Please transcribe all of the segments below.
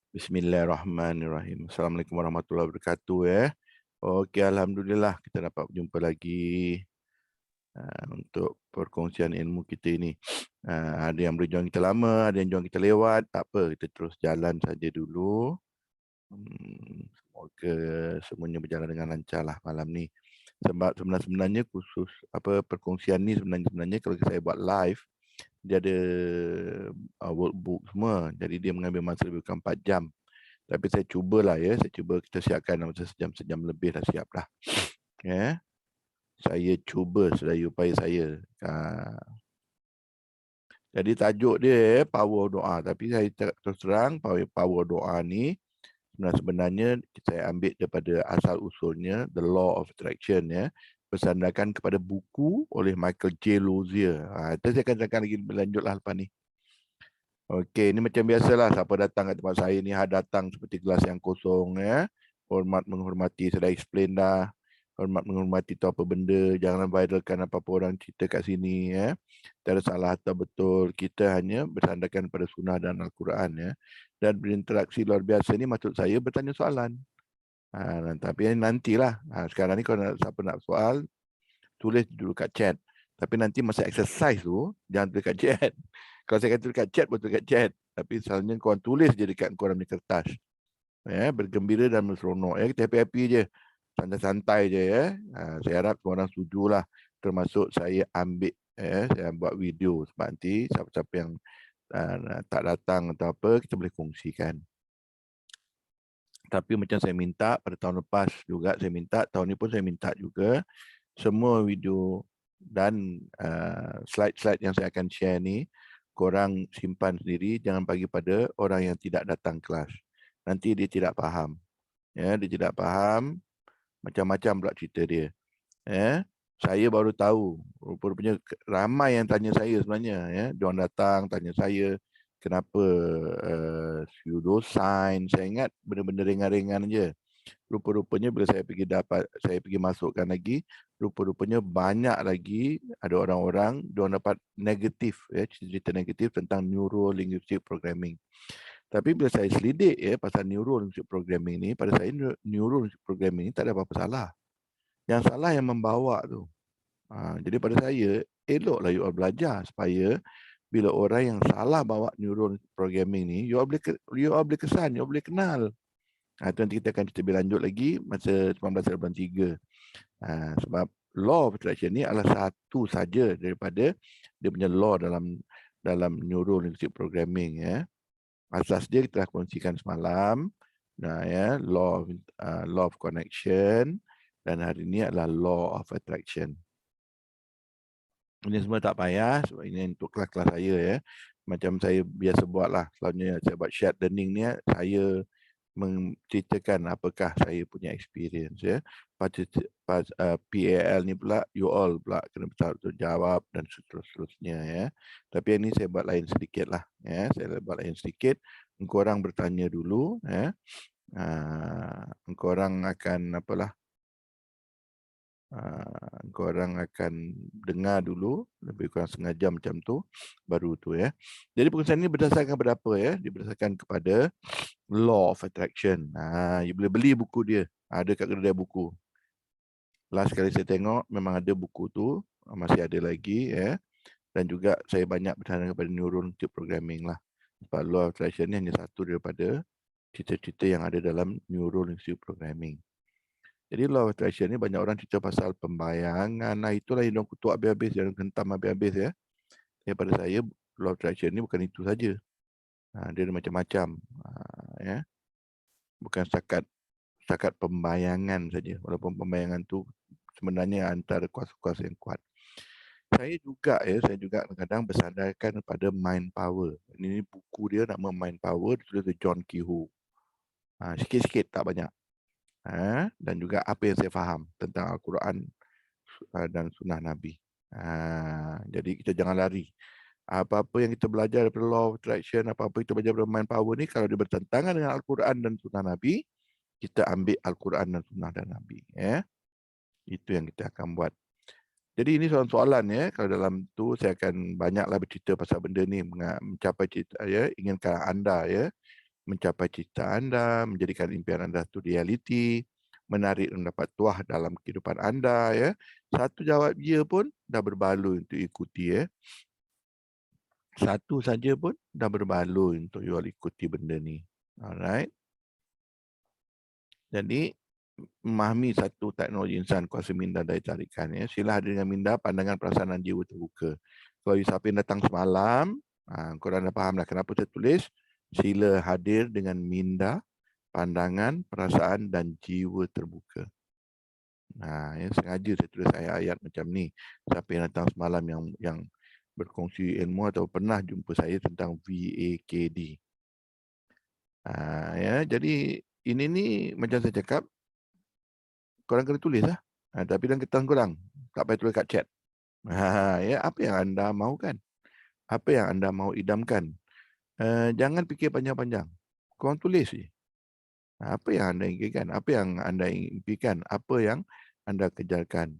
Bismillahirrahmanirrahim. Assalamualaikum warahmatullahi wabarakatuh Okey, alhamdulillah kita dapat berjumpa lagi untuk perkongsian ilmu kita ini. Ada yang boleh join kita lama, ada yang join kita lewat, tak apa, kita terus jalan saja dulu. Semoga semuanya berjalan dengan lancar lah malam ni. Sebab sebenarnya khusus perkongsian ni sebenarnya kalau saya buat live, dia ada workbook semua. Jadi dia mengambil masa lebih kurang 4 jam. Tapi saya cubalah saya cuba kita siapkan dalam sejam lebih dah siap dah. Ya. Saya cuba sedaya upaya saya. Jadi tajuk dia power doa, tapi saya terus terang power doa ni sebenarnya saya ambil daripada asal usulnya the law of attraction bersandarkan kepada buku oleh Michael J. Lozier. Itu saya akan cakap lagi berlanjutlah lepas ni. Okey, ini macam biasalah siapa datang kat tempat saya ni datang seperti gelas yang kosong Hormat menghormati, saya dah explain dah. Hormat menghormati tu apa benda, jangan viralkan apa-apa orang cerita kat sini Tak ada salah atau betul, kita hanya bersandarkan pada sunnah dan Al-Quran Dan berinteraksi luar biasa ni maksud saya bertanya soalan. Tapi nantilah. Sekarang ni kalau siapa nak soal, tulis dulu kat chat. Tapi nanti masa exercise tu, jangan tulis kat chat. Kalau saya kata tulis kat chat, boleh tulis kat chat. Tapi selalunya korang tulis je dekat korang punya kertas. Bergembira dan berseronok. Kita happy-happy je. Santai-santai je Saya harap korang setujulah. Termasuk saya ambil, saya buat video. Sebab nanti siapa-siapa yang tak datang atau apa, kita boleh kongsikan. Tapi macam saya minta pada tahun lepas juga, saya minta, tahun ni pun saya minta juga, semua video dan slide-slide yang saya akan share ni, korang simpan sendiri, jangan bagi pada orang yang tidak datang kelas. Nanti dia tidak faham. Dia tidak faham, macam-macam pula cerita dia. Saya baru tahu, rupanya ramai yang tanya saya sebenarnya. Dia orang datang tanya saya, kenapa pseudoscience, saya ingat benda-benda ringan-ringan je. Rupa-rupanya bila saya pergi masukkan lagi, rupa-rupanya banyak lagi ada orang-orang dia dapat negatif cerita negatif tentang neuro linguistic programming. Tapi bila saya selidik pasal neuro linguistic programming ni, pada saya neuro linguistic programming ni tak ada apa-apa salah. Yang salah yang membawa tu. Jadi pada saya eloklah you all belajar supaya bila orang yang salah bawa neuro programming ni, you all boleh kesan, you all boleh kenal. Itu nanti kita akan cerita lebih lanjut lagi masa 1983. Sebab law of attraction ni adalah satu saja daripada dia punya law dalam neuro linguistic programming Asas dia kita dah kongsikan semalam. Law of connection, dan hari ini adalah law of attraction. Ini semua tak payah sebab ini untuk kelas-kelas saya Macam saya biasa buatlah. Selalunya saya buat shared learning ni saya menceritakan apakah saya punya experience pas PAL ni pula you all pula kena jawab dan seterusnya Tapi yang ni saya buat lain sedikit lah Saya buat lain sedikit. Engkau orang bertanya dulu engkau orang akan korang akan dengar dulu lebih kurang setengah jam macam tu baru tu Jadi perkongsian ini berdasarkan kepada apa Dia berdasarkan kepada law of attraction. You boleh beli buku dia. Ada kat kedai buku. Last kali saya tengok memang ada buku tu, masih ada lagi Dan juga saya banyak bertanya kepada neurolinguistic programming lah. Sebab law of attraction ni hanya satu daripada cerita-cerita yang ada dalam neurolinguistic programming. Jadi law of attraction ni banyak orang cerita pasal pembayangan. Itulah yang diorang kutuk habis-habis, yang hentam habis-habis Daripada saya, law of attraction ni bukan itu saja. Dia ada macam-macam. Bukan setakat pembayangan saja. Walaupun pembayangan tu sebenarnya antara kuasa-kuasa yang kuat. Saya juga kadang-kadang bersandarkan pada mind power. Ini buku dia nama Mind Power, ditulis oleh John Kehoe. Sikit-sikit, tak banyak. Dan juga apa yang saya faham tentang Al-Quran dan Sunnah Nabi. Jadi kita jangan lari. Apa-apa yang kita belajar daripada law of attraction, apa-apa kita belajar daripada mind power ni, kalau dia bertentangan dengan Al-Quran dan Sunnah Nabi, kita ambil Al-Quran dan Sunnah dan Nabi. Itu yang kita akan buat. Jadi ini soalan-soalan Kalau dalam tu saya akan banyaklah bercerita pasal benda ni, mencapai cerita inginkan anda mencapai cita anda, menjadikan impian anda itu realiti, menarik dan mendapat tuah dalam kehidupan anda, ya. Satu jawab ya pun dah berbaloi untuk ikuti, ya. Satu saja pun dah berbaloi untuk you all ikuti benda ni. Alright. Jadi memahami satu teknologi insan kuasa minda daya tarikan, ya. Sila hadir dengan minda, pandangan, perasaan dan jiwa terbuka. Kalau you siapa yang datang semalam, korang dah faham lah kenapa saya tulis sila hadir dengan minda, pandangan, perasaan dan jiwa terbuka. Ya, sengaja saya tulis ayat-ayat macam ni. Siapa yang datang semalam yang berkongsi ilmu atau pernah jumpa saya tentang VAKD. Ya, jadi ini ni macam saya cakap, korang kena tulis lah. Tapi dalam kertas korang, tak payah tulis kat chat. Ya, apa yang anda mahukan? Apa yang anda mahu idamkan? Jangan fikir panjang-panjang. Korang tulis je. Apa yang anda inginkan? Apa yang anda impikan? Apa yang anda kejarkan?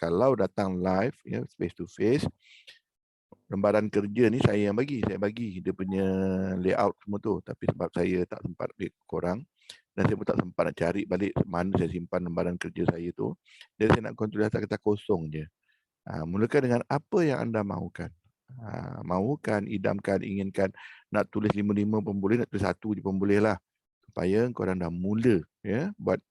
Kalau datang live, ya, face to face, lembaran kerja ni saya yang bagi. Saya bagi dia punya layout semua tu. Tapi sebab saya tak sempat bagi korang, dan saya pun tak sempat nak cari balik mana saya simpan lembaran kerja saya tu. Jadi saya nak kontrol kata-kata kosong je. Mulakan dengan apa yang anda mahukan. Mahukan, idamkan, inginkan. Nak tulis 5-5 pun boleh, nak tulis 1 je pun boleh lah. Supaya korang dah mula, ya, buat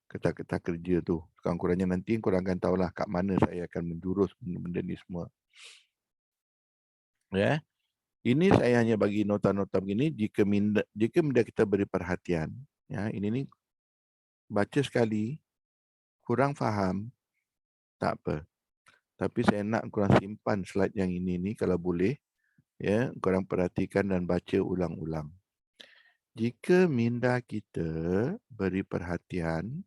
kata-kata kerja tu. Kurang-kurangnya nanti korang akan tahulah kat mana saya akan menjurus benda-benda ni semua. Ya. Ini saya hanya bagi nota-nota begini jika minda kita beri perhatian. Ya, ini ni baca sekali, kurang faham, tak apa. Tapi saya nak korang simpan slide yang ini ni kalau boleh. Ya, korang perhatikan dan baca ulang-ulang. Jika minda kita beri perhatian,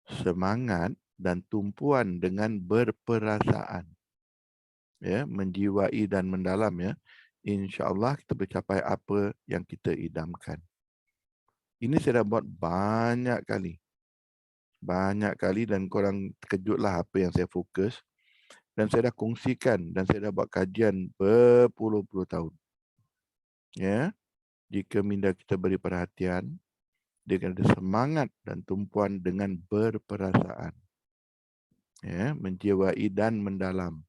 semangat dan tumpuan dengan berperasaan, ya, menjiwai dan mendalam, ya, insya-Allah kita bercapai apa yang kita idamkan. Ini saya dah buat banyak kali. Banyak kali dan korang terkejutlah apa yang saya fokus. Dan saya dah kongsikan dan saya dah buat kajian berpuluh-puluh tahun. Ya, jika minda kita beri perhatian, dia akan ada semangat dan tumpuan dengan berperasaan. Ya, menjiwai dan mendalam.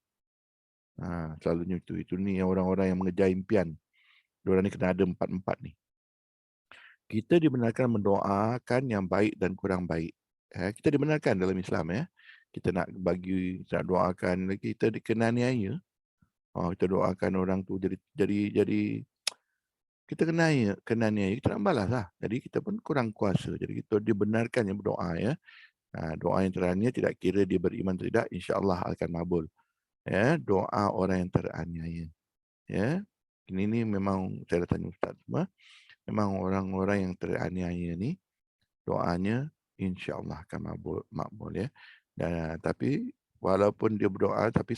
Selalunya itu. Itu ni orang-orang yang mengejar impian. Diorang ni kena ada 4-4 ni. Kita dibenarkan mendoakan yang baik dan kurang baik. Kita dibenarkan dalam Islam, ya. Kita nak bagi, nak doakan lagi, kita kena aniaya. Kita doakan orang tu jadi kita kena aniaya, kita nak balas lah. Jadi kita pun kurang kuasa. Jadi kita dibenarkan yang berdoa, ya. Doa yang teraniaya tidak kira dia beriman atau tidak, insya-Allah akan mabul. Ya, doa orang yang teraniaya. Ya. Ini ni memang saya dah tanya ustaz semua. Memang orang-orang yang teraniaya ni doanya insya-Allah akan makbul, ya. Dan tapi walaupun dia berdoa, tapi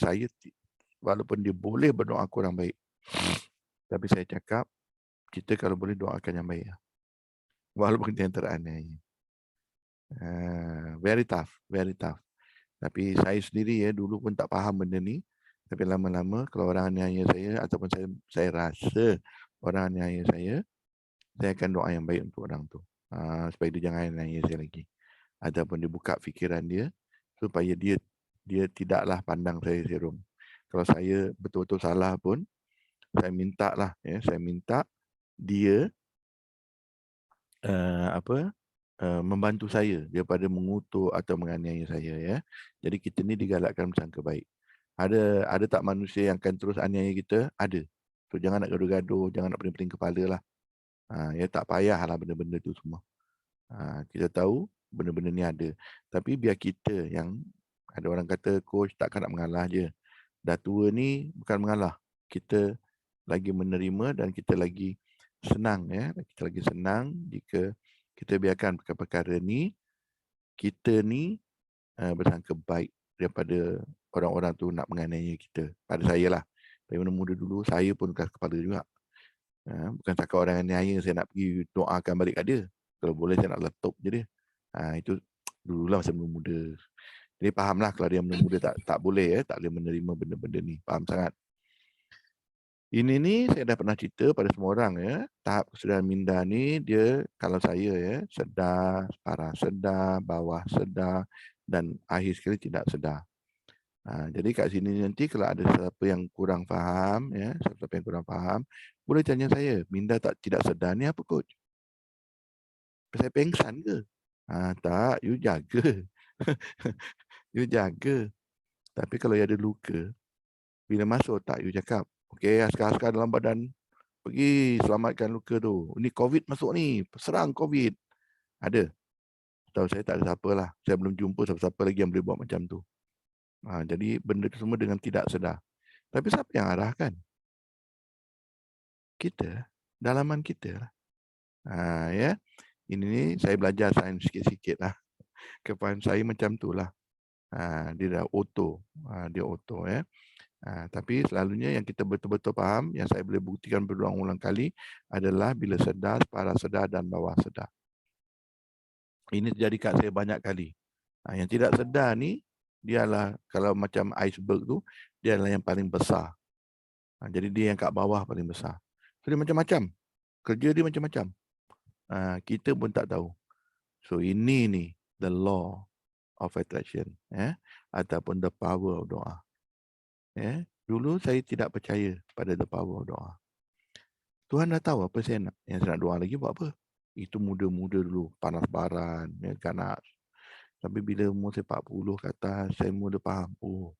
walaupun dia boleh berdoa kurang baik. Tapi saya cakap kita kalau boleh doakan yang baik. Walaupun dia teraniaya. Very tough, very tough. Tapi saya sendiri, ya, dulu pun tak faham benda ni. Tapi lama-lama kalau orang aniaya saya ataupun saya rasa orang aniaya saya akan doa yang baik untuk orang tu. Supaya dia jangan aniaya saya lagi. Ataupun dia buka fikiran dia supaya dia tidaklah pandang saya serum. Kalau saya betul-betul salah pun, saya minta lah, ya, saya minta dia membantu saya daripada mengutuk atau menganiaya saya, ya. Jadi kita ni digalakkan bersangka baik. Ada tak manusia yang akan terus aniaya kita? Ada. So jangan nak gaduh-gaduh, jangan nak pening-pening kepala lah. Ya, tak payahlah benda-benda tu semua. Kita tahu benda-benda ni ada. Tapi biar kita yang, ada orang kata coach takkan nak mengalah je. Dah tua ni bukan mengalah. Kita lagi menerima dan kita lagi senang, ya. Kita lagi senang jika kita biarkan perkara-perkara ni, kita ni bersangka baik daripada orang-orang tu nak menganiaya kita. Pada saya lah. Dari muda dulu, saya pun keras kepala juga. Bukan cakap orang aniaya saya nak pergi doakan balik kat dia. Kalau boleh saya nak letup je dia. Itu dululah masa muda. Jadi fahamlah kalau dia muda tak boleh, ya, tak boleh menerima benda-benda ni. Faham sangat. Ini ni saya dah pernah cerita pada semua orang ya. Tahap kesedaran minda ni dia kalau saya ya, sedar, parah sedar, bawah sedar dan akhir sekali tidak sedar. Jadi kat sini nanti kalau ada siapa yang kurang faham ya, siapa yang kurang faham, boleh tanya saya, minda tak tidak sedar ni apa coach? Saya pengsan ke? Tak, you jaga. You jaga. Tapi kalau you ada luka, bila masuk tak you cakap, okey, askar-askar dalam badan pergi selamatkan luka tu. Ini COVID masuk ni, serang COVID. Ada. Tahu saya tak ada siapa lah. Saya belum jumpa siapa-siapa lagi yang boleh buat macam tu. Jadi benda tu semua dengan tidak sedar. Tapi siapa yang arahkan? Kita. Dalaman kita lah. Ya. Ini ni saya belajar sains sikit-sikit lah. Kefahaman saya macam tu lah. Dia dah auto. Dia auto ya. Tapi selalunya yang kita betul-betul faham, yang saya boleh buktikan berulang-ulang kali adalah bila sedar, para sedar dan bawah sedar. Ini terjadi kat saya banyak kali. Yang tidak sedar ni, dia adalah kalau macam iceberg tu, dia adalah yang paling besar. Jadi dia yang kat bawah paling besar. So dia macam-macam. Kerja dia macam-macam. Kita pun tak tahu. So ini ni the law of attraction, ataupun the power of doa. Dulu saya tidak percaya pada the power of doa. Tuhan dah tahu apa saya nak. Yang saya nak doa lagi buat apa? Itu muda-muda dulu, panas baran, ganas. Tapi bila umur saya 40 ke atas, saya mula faham, oh,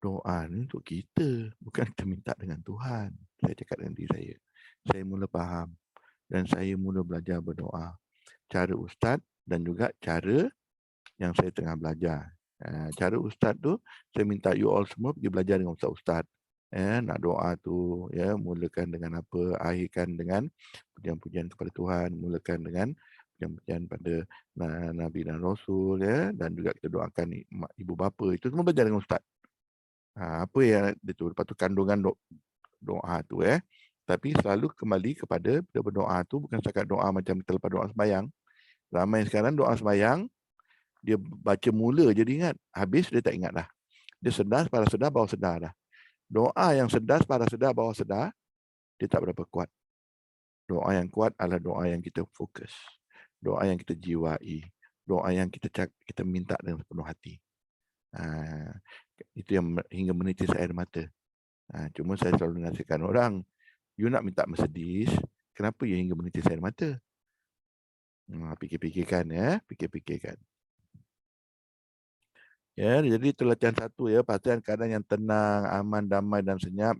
doa ni untuk kita, bukan kita minta dengan Tuhan. Saya cakap dengan diri saya. Saya mula faham dan saya mula belajar berdoa. Cara ustaz dan juga cara yang saya tengah belajar. Cara ustaz tu, saya minta you all semua pergi belajar dengan ustaz-ustaz. Nak doa tu, mulakan dengan apa, akhirkan dengan pujian-pujian kepada Tuhan, mulakan dengan pujian-pujian pada Nabi dan Rasul, dan juga kita doakan ibu bapa. Itu semua belajar dengan ustaz. Apa yang itu, lepas tu kandungan doa tu. Tapi selalu kembali kepada berdoa tu bukan setakat doa macam kita lepas doa sembahyang. Ramai sekarang doa sembahyang, dia baca mula je dia ingat. Habis dia tak ingat dah. Dia sedar, para sedar, bawah sedar dah. Doa yang sedar, para sedar, bawah sedar, dia tak berapa kuat. Doa yang kuat adalah doa yang kita fokus. Doa yang kita jiwai. Doa yang kita minta dengan sepenuh hati. Itu yang hingga menitis air mata. Cuma saya selalu nasihatkan orang, you nak minta Mercedes, kenapa you hingga menitis air mata? Fikir-fikirkan fikir-fikirkan. Jadi itu latihan satu pastikan keadaan yang tenang, aman, damai dan senyap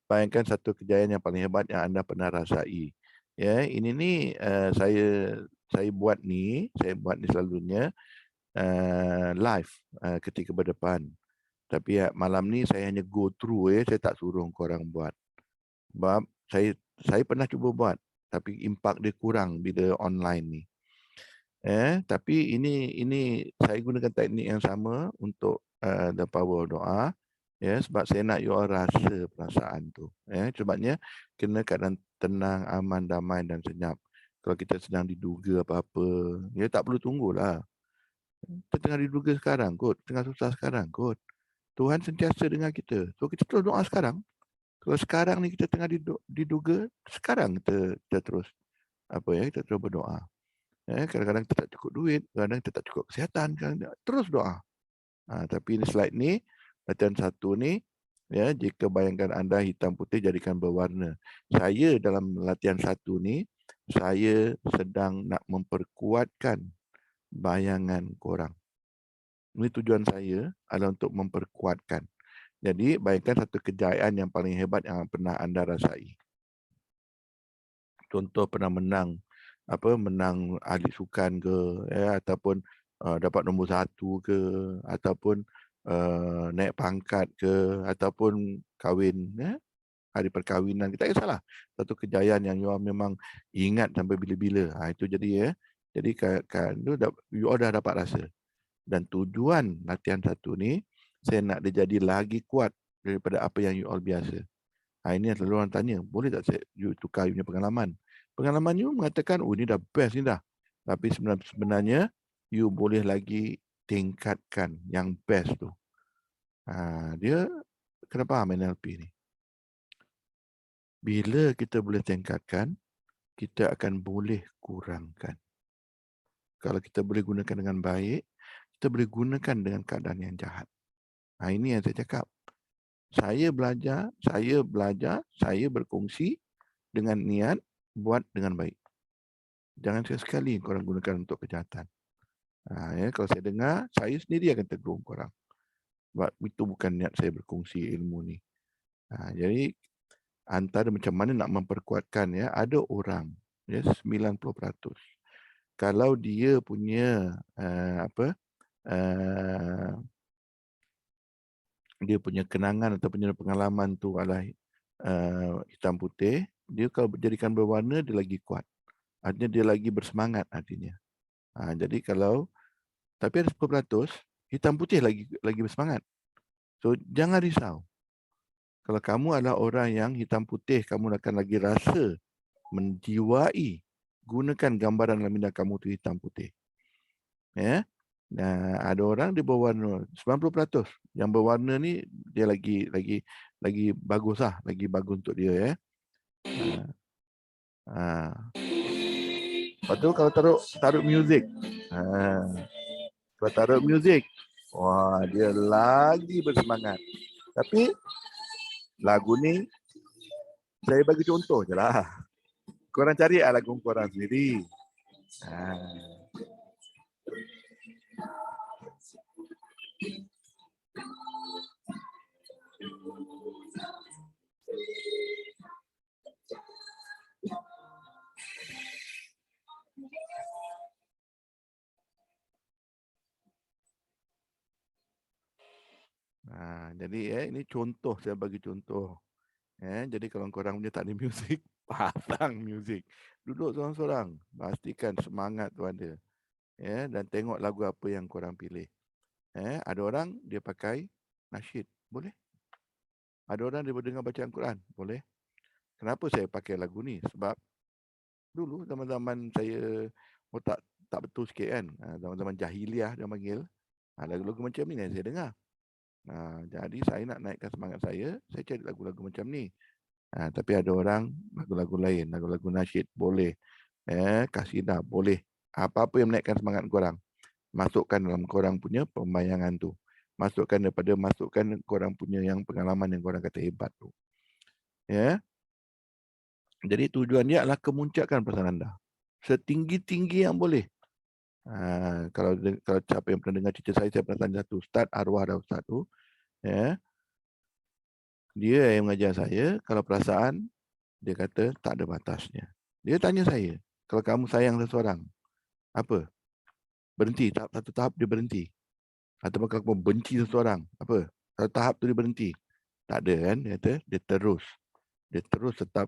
Bayangkan satu kejayaan yang paling hebat yang anda pernah rasai. Ini ni saya buat ni selalunya live ketika berdepan. Tapi malam ni saya hanya go through saya tak suruh korang buat. Sebab saya pernah cuba buat tapi impak dia kurang bila online ni. Tapi ini saya gunakan teknik yang sama untuk the power of doa. Sebab saya nak you all rasa perasaan tu. Sebabnya kena keadaan tenang, aman, damai dan senyap. Kalau kita sedang diduga apa-apa, tak perlu tunggulah. Kita tengah diduga sekarang kot, tengah susah sekarang kot. Tuhan sentiasa dengar kita. So kita terus doa sekarang. Kalau sekarang ni kita tengah diduga, sekarang kita terus kita terus berdoa. Kadang-kadang kita tak cukup duit, kadang-kadang kita tak cukup kesihatan, kadang-kadang terus doa. Tapi ini slide ni, latihan satu ni, jika bayangkan anda hitam putih jadikan berwarna. Saya dalam latihan satu ni, saya sedang nak memperkuatkan bayangan korang. Ini tujuan saya adalah untuk memperkuatkan. Jadi bayangkan satu kejayaan yang paling hebat yang pernah anda rasai. Contoh pernah menang ahli sukan ke ataupun dapat nombor 1 ke ataupun naik pangkat ke ataupun kahwin hari perkahwinan kita kisahlah satu kejayaan yang you memang ingat sampai bila-bila. Itu jadi jadi kan you dah dapat rasa. Dan tujuan latihan satu ni saya nak dia jadi lagi kuat daripada apa yang you all biasa. Ini yang selalu orang tanya, boleh tak saya you tukar you punya pengalaman? Pengalaman you mengatakan, oh ini dah best ni dah. Tapi sebenarnya, you boleh lagi tingkatkan yang best tu. Dia kena faham NLP ni. Bila kita boleh tingkatkan, kita akan boleh kurangkan. Kalau kita boleh gunakan dengan baik, kita boleh gunakan dengan keadaan yang jahat. Ini yang saya cakap. Saya belajar, saya berkongsi dengan niat buat dengan baik. Jangan sekali korang gunakan untuk kejahatan. Kalau saya dengar, saya sendiri akan tegur korang. Sebab itu bukan niat saya berkongsi ilmu ni. Jadi antara macam mana nak memperkuatkan, ada orang 90%. Kalau dia punya dia punya kenangan atau punya pengalaman tu adalah hitam putih, dia kalau jadikan berwarna dia lagi kuat. Artinya dia lagi bersemangat artinya. Jadi kalau tapi ada 10% hitam putih lagi bersemangat. So jangan risau. Kalau kamu adalah orang yang hitam putih, kamu akan lagi rasa menjiwai. Gunakan gambaran dalam minda kamu tu hitam putih. Nah, ada orang dia berwarna 90%. Yang berwarna ni dia lagi bagus lah, lagi bagus untuk dia Lepas tu kalau taruh muzik. Kalau taruh muzik, wah dia lagi bersemangat. Tapi lagu ni saya bagi contoh je lah. Korang cari lagu korang sendiri. Jadi ini contoh, saya bagi contoh. Jadi kalau korang punya tak ada muzik, pasang muzik. Duduk seorang-seorang, pastikan semangat tu ada. Dan tengok lagu apa yang korang pilih. Ada orang dia pakai nasyid, boleh. Ada orang dia dengar bacaan Quran, boleh. Kenapa saya pakai lagu ni? Sebab dulu zaman-zaman saya tak betul sikit kan. Zaman-zaman jahiliah dia panggil. Lagu-lagu macam ni yang saya dengar. Jadi saya nak naikkan semangat saya cari lagu-lagu macam ni. Tapi ada orang lagu-lagu lain, lagu-lagu nasyid, boleh. Kasidah, boleh. Apa-apa yang menaikkan semangat korang, masukkan dalam korang punya pembayangan tu. Masukkan korang punya yang pengalaman yang korang kata hebat tu. Jadi tujuan dia adalah kemuncakan perasaan anda. Setinggi-tinggi yang boleh. Kalau siapa yang pernah dengar cerita saya pernah tanya satu Ustaz, arwah dah Ustaz tu. Dia yang mengajar saya, kalau perasaan, dia kata tak ada batasnya. Dia tanya saya, kalau kamu sayang seseorang, apa? Berhenti, satu tahap dia berhenti. Atau kalau kamu benci seseorang, apa? Satu tahap tu dia berhenti. Tak ada kan, dia kata, dia terus tetap.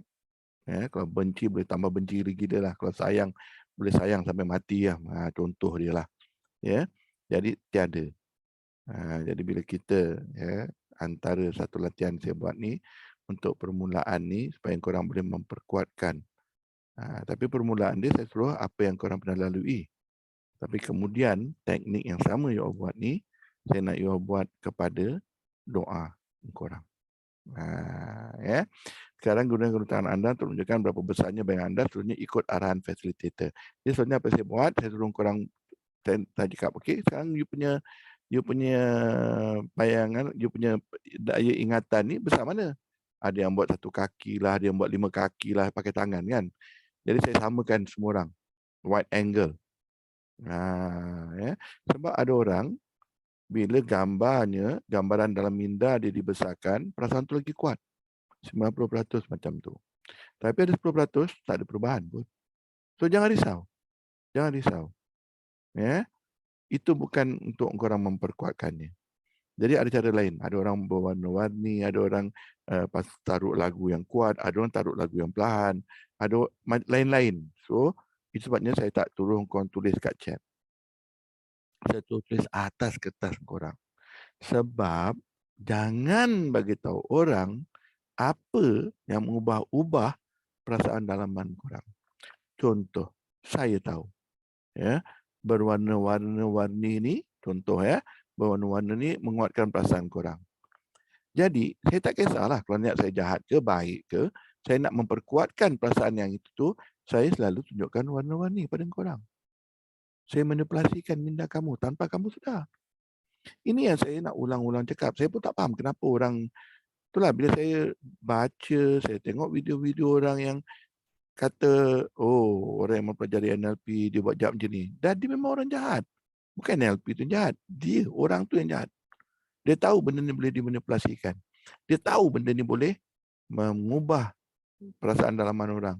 Kalau benci boleh tambah benci lagi dia lah. Kalau sayang boleh sayang sampai mati lah. Contoh dia lah. Jadi tiada. Jadi bila kita antara satu latihan saya buat ni untuk permulaan ni supaya korang boleh memperkuatkan. Tapi permulaan dia saya suruh apa yang korang pernah lalui. Tapi kemudian teknik yang sama you buat ni saya nak you buat kepada doa korang. Sekarang gunakan tangan anda untuk menunjukkan berapa besarnya bayangan anda, seterusnya ikut arahan facilitator. Jadi sebenarnya apa saya buat, saya suruh korang saya cakap, okey, sekarang you punya bayangan, you punya daya ingatan ni besar mana? Ada yang buat 1 kaki lah, ada yang buat 5 kaki lah pakai tangan kan. Jadi saya samakan semua orang, wide angle. Sebab ada orang bila gambaran dalam minda dia dibesarkan, perasaan tu lagi kuat. 90% macam tu. Tapi ada 10% tak ada perubahan pun. So jangan risau. Jangan risau. Itu bukan untuk korang memperkuatkannya. Jadi ada cara lain. Ada orang berwarna-warni, ada orang taruh lagu yang kuat, ada orang taruh lagu yang perlahan, ada lain-lain. So itu sebabnya saya tak turun korang tulis kat chat. Saya tulis atas kertas korang. Sebab jangan bagi tahu orang apa yang mengubah-ubah perasaan dalaman korang. Contoh, saya tahu. Berwarna-warni ni, contoh berwarna-warna ni menguatkan perasaan korang. Jadi, saya tak kisahlah kalau niat saya jahat ke, baik ke, saya nak memperkuatkan perasaan yang itu tu, saya selalu tunjukkan warna-warni pada korang. Saya manipulasikan minda kamu tanpa kamu sedar. Ini yang saya nak ulang-ulang cakap. Saya pun tak faham kenapa orang, itulah bila saya baca, saya tengok video-video orang yang kata, oh, orang yang mempelajari NLP, dia buat jahat macam ni. Dan dia memang orang jahat. Bukan NLP tu yang jahat. Dia, orang tu yang jahat. Dia tahu benda ni boleh dimanipulasikan. Dia tahu benda ni boleh mengubah perasaan dalaman orang.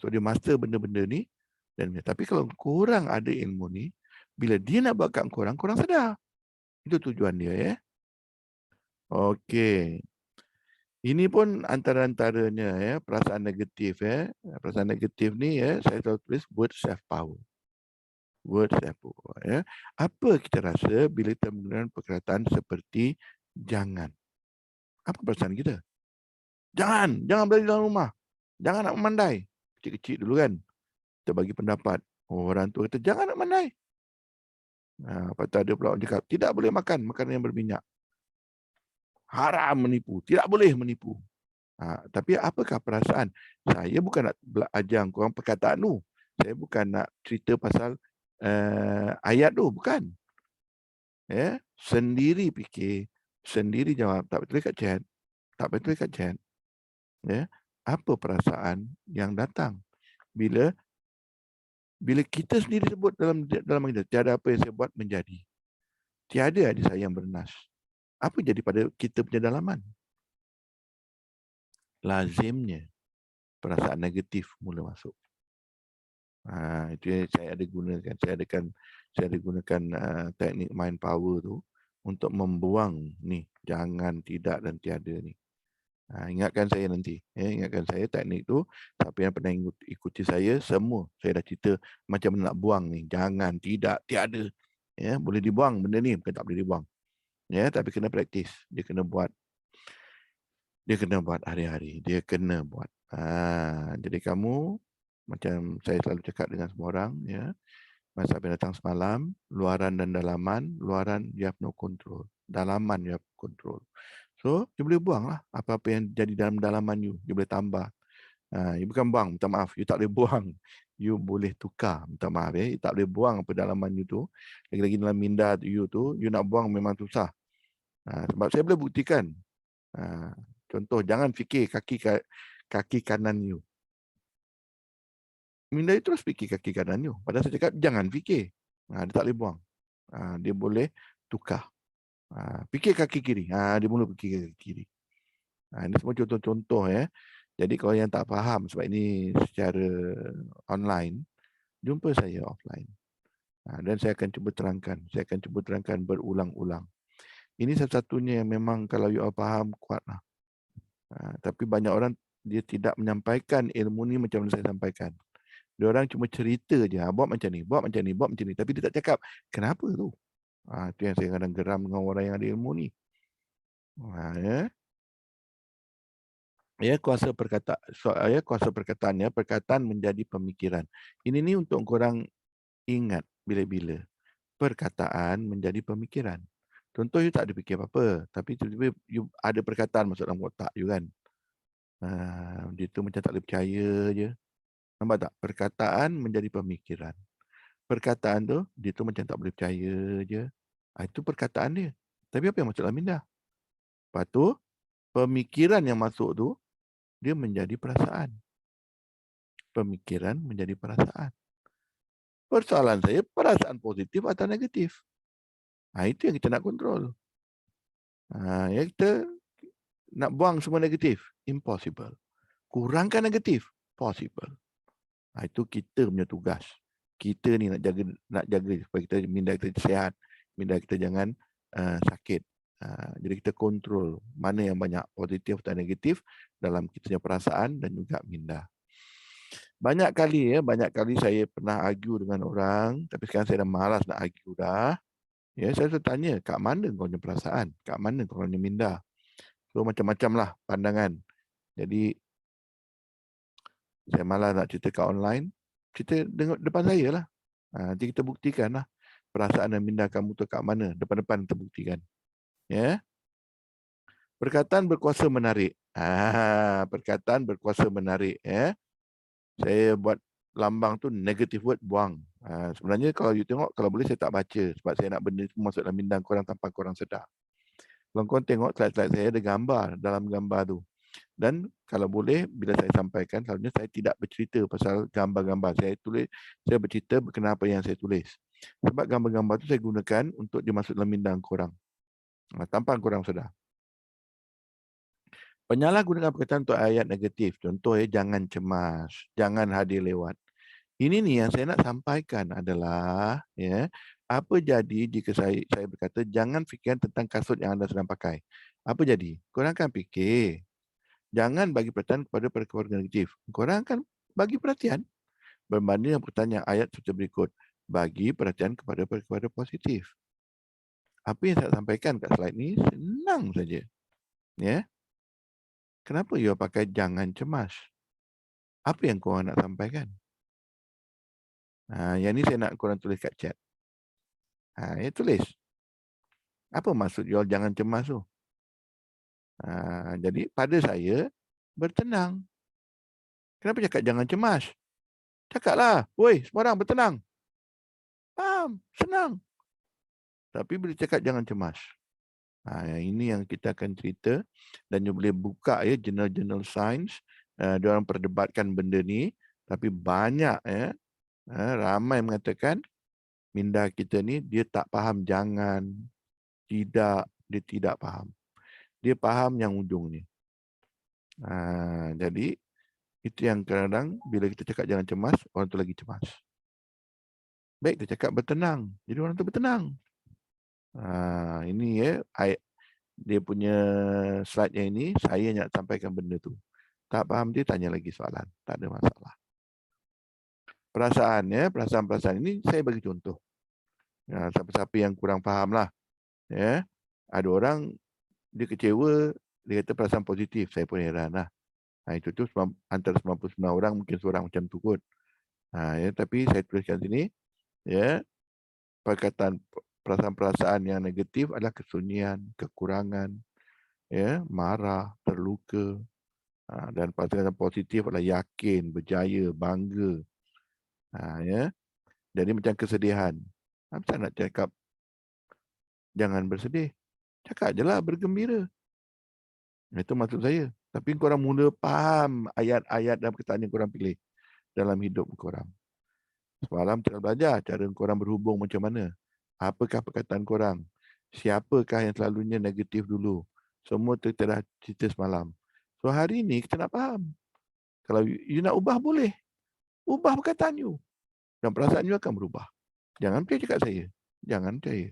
So dia master benda-benda ni. Tapi kalau korang ada ilmu ni, bila dia nak buat kat korang, korang sedar. Itu tujuan dia, ya. Okey. Ini pun antara-antaranya, ya, perasaan negatif, ya. Perasaan negatif ni, ya, saya selalu tulis word self power. Word self power, ya. Apa kita rasa bila kita menggunakan perkataan seperti jangan? Apa perasaan kita? Jangan berada dalam rumah. Jangan nak memandai. Kecil-kecil dulu kan. Kita bagi pendapat. Orang tua kata, jangan nak memandai. Lepas tu ada pula orang cakap, tidak boleh makan makanan yang berminyak. Haram menipu. Tidak boleh menipu. Tapi apakah perasaan? Saya bukan nak ajar korang perkataan tu. Saya bukan nak cerita pasal ayat tu. Bukan. Ya, sendiri fikir. Sendiri jawab. Tak betul kat chat. Tak betul kat chat. Ya, apa perasaan yang datang bila kita sendiri sebut dalam kita, tiada apa yang saya buat menjadi, tiada adik saya yang bernas. Apa jadi pada kita punya dalaman? Lazimnya perasaan negatif mula masuk. Itu yang saya ada gunakan. Saya ada gunakan teknik mind power tu untuk membuang ni jangan, tidak dan tiada ni. Ingatkan saya nanti. Ingatkan saya teknik tu. Siapa yang pernah ikuti saya, semua saya dah cerita macam mana nak buang ni. Jangan, tidak, tiada. Ya, boleh dibuang benda ni, bukan tak boleh dibuang. Ya, tapi kena praktis. Dia kena buat. Dia kena buat hari-hari. Dia kena buat. Jadi kamu, macam saya selalu cakap dengan semua orang, ya, masa saya datang semalam, luaran dan dalaman, luaran you have no control. Dalaman you have control. So, you boleh buang lah apa-apa yang jadi dalam dalaman you. You boleh tambah. You bukan buang, minta maaf. You tak boleh buang. You boleh tukar. Minta maaf, ya. You tak boleh buang apa dalaman you tu. Lagi-lagi dalam minda you tu, you nak buang memang susah. Sebab saya boleh buktikan. Contoh, jangan fikir kaki kanan you. Minda you terus fikir kaki kanan you. Padahal saya cakap, jangan fikir. Dia tak boleh buang. Dia boleh tukar. Fikir kaki kiri. Dia mula fikir kaki kiri. Ini semua contoh-contoh, ya. Jadi kalau yang tak faham sebab ini secara online, jumpa saya offline. Dan saya akan cuba terangkan. Saya akan cuba terangkan berulang-ulang. Ini satu-satunya yang memang kalau you all faham, kuatlah. Tapi banyak orang dia tidak menyampaikan ilmu ni macam mana saya sampaikan. Dia orang cuma cerita je, buat macam ni, buat macam ni, buat macam ni. Tapi dia tak cakap, kenapa tu? Itu yang saya kadang geram dengan orang yang ada ilmu ni. Kuasa perkataannya, perkataan menjadi pemikiran. Ini ni untuk korang ingat bila-bila. Perkataan menjadi pemikiran. Contoh, you tak ada fikir apa-apa. Tapi tiba-tiba you ada perkataan masuk dalam otak you kan. Dia tu macam tak boleh percaya je. Nampak tak? Perkataan menjadi pemikiran. Perkataan tu, dia tu macam tak boleh percaya je. Itu perkataan dia. Tapi apa yang masuk dalam minda? Lepas tu, pemikiran yang masuk tu, dia menjadi perasaan. Pemikiran menjadi perasaan. Persoalan saya, perasaan positif atau negatif. Itu yang kita nak kontrol. Kita nak buang semua negatif. Impossible. Kurangkan negatif. Possible. Itu kita punya tugas. Kita ni nak jaga supaya kita minda kita sihat. Minda kita jangan sakit. Jadi kita kontrol mana yang banyak positif atau negatif dalam kita punya perasaan dan juga minda. Banyak kali saya pernah argue dengan orang, tapi sekarang saya dah malas nak argue dah. Saya selalu tanya, kat mana kau punya perasaan? Kat mana kau punya minda? So macam-macam lah pandangan. Jadi saya malas nak cerita kat online. Cerita depan saya lah. Nanti kita buktikan lah perasaan dan minda kamu tu kat mana. Depan-depan kita buktikan. Ya. Perkataan berkuasa menarik. Perkataan berkuasa menarik. Saya buat lambang tu negative word, buang. Sebenarnya kalau you tengok, kalau boleh saya tak baca sebab saya nak benda tu masuk dalam minda korang tanpa korang sedar. Kalau korang tengok slide-slide saya ada gambar dalam gambar tu. Dan kalau boleh, bila saya sampaikan, selalunya saya tidak bercerita pasal gambar-gambar. Saya bercerita berkenaan apa yang saya tulis. Sebab gambar-gambar tu saya gunakan untuk dimasuk dalam minda korang. Tanpa korang sedar. Penyalahgunaan perkataan untuk ayat negatif. Contoh jangan cemas, jangan hadir lewat. Ini ni yang saya nak sampaikan adalah apa jadi jika saya berkata jangan fikirkan tentang kasut yang anda sedang pakai. Apa jadi? Korang akan fikir. Jangan bagi perhatian kepada perkara negatif. Korang akan bagi perhatian. Berbanding dengan pertanyaan ayat seperti berikut. Bagi perhatian kepada perkara positif. Apa yang saya sampaikan kat slide ni senang saja. Kenapa you pakai jangan cemas? Apa yang korang nak sampaikan? Yang ni saya nak korang tulis kat chat. Tulis. Apa maksud you jangan cemas tu? Jadi pada saya, bertenang. Kenapa cakap jangan cemas? Cakaplah, woi semua orang bertenang. Faham? Senang. Tapi bila cakap jangan cemas. Ini yang kita akan cerita dan you boleh buka jurnal-jurnal sains. Diorang perdebatkan benda ni. Tapi banyak ramai mengatakan minda kita ni dia tak faham jangan, tidak, dia tidak faham. Dia faham yang ujung ni. Jadi itu yang kadang-kadang bila kita cakap jangan cemas, orang tu lagi cemas. Baik dia cakap bertenang, jadi orang tu bertenang. Ini dia punya slide yang ini, saya nak sampaikan benda tu. Tak faham dia tanya lagi soalan, tak ada masalah. Perasaan-perasaan ini saya bagi contoh. Siapa-siapa yang kurang faham lah. Ada orang dia kecewa, dia kata perasaan positif. Saya pun heran lah. Itu tu antara 99 orang mungkin seorang macam tu kot. Tapi saya tuliskan sini, perkataan perasaan-perasaan yang negatif adalah kesunyian, kekurangan, marah, terluka. Dan perasaan positif adalah yakin, berjaya, bangga. Jadi macam kesedihan. Apa nak cakap jangan bersedih. Cakap je lah bergembira. Itu maksud saya. Tapi korang mula faham ayat-ayat dan perkataan yang korang pilih dalam hidup korang. Semalam kita belajar cara korang berhubung macam mana. Apakah perkataan korang? Siapakah yang selalunya negatif dulu? Semua kita dah cerita semalam. So hari ni kita nak faham. Kalau you nak ubah boleh. Ubah perkataan you. Dan perasaan you akan berubah. Jangan percaya cakap saya. Jangan percaya.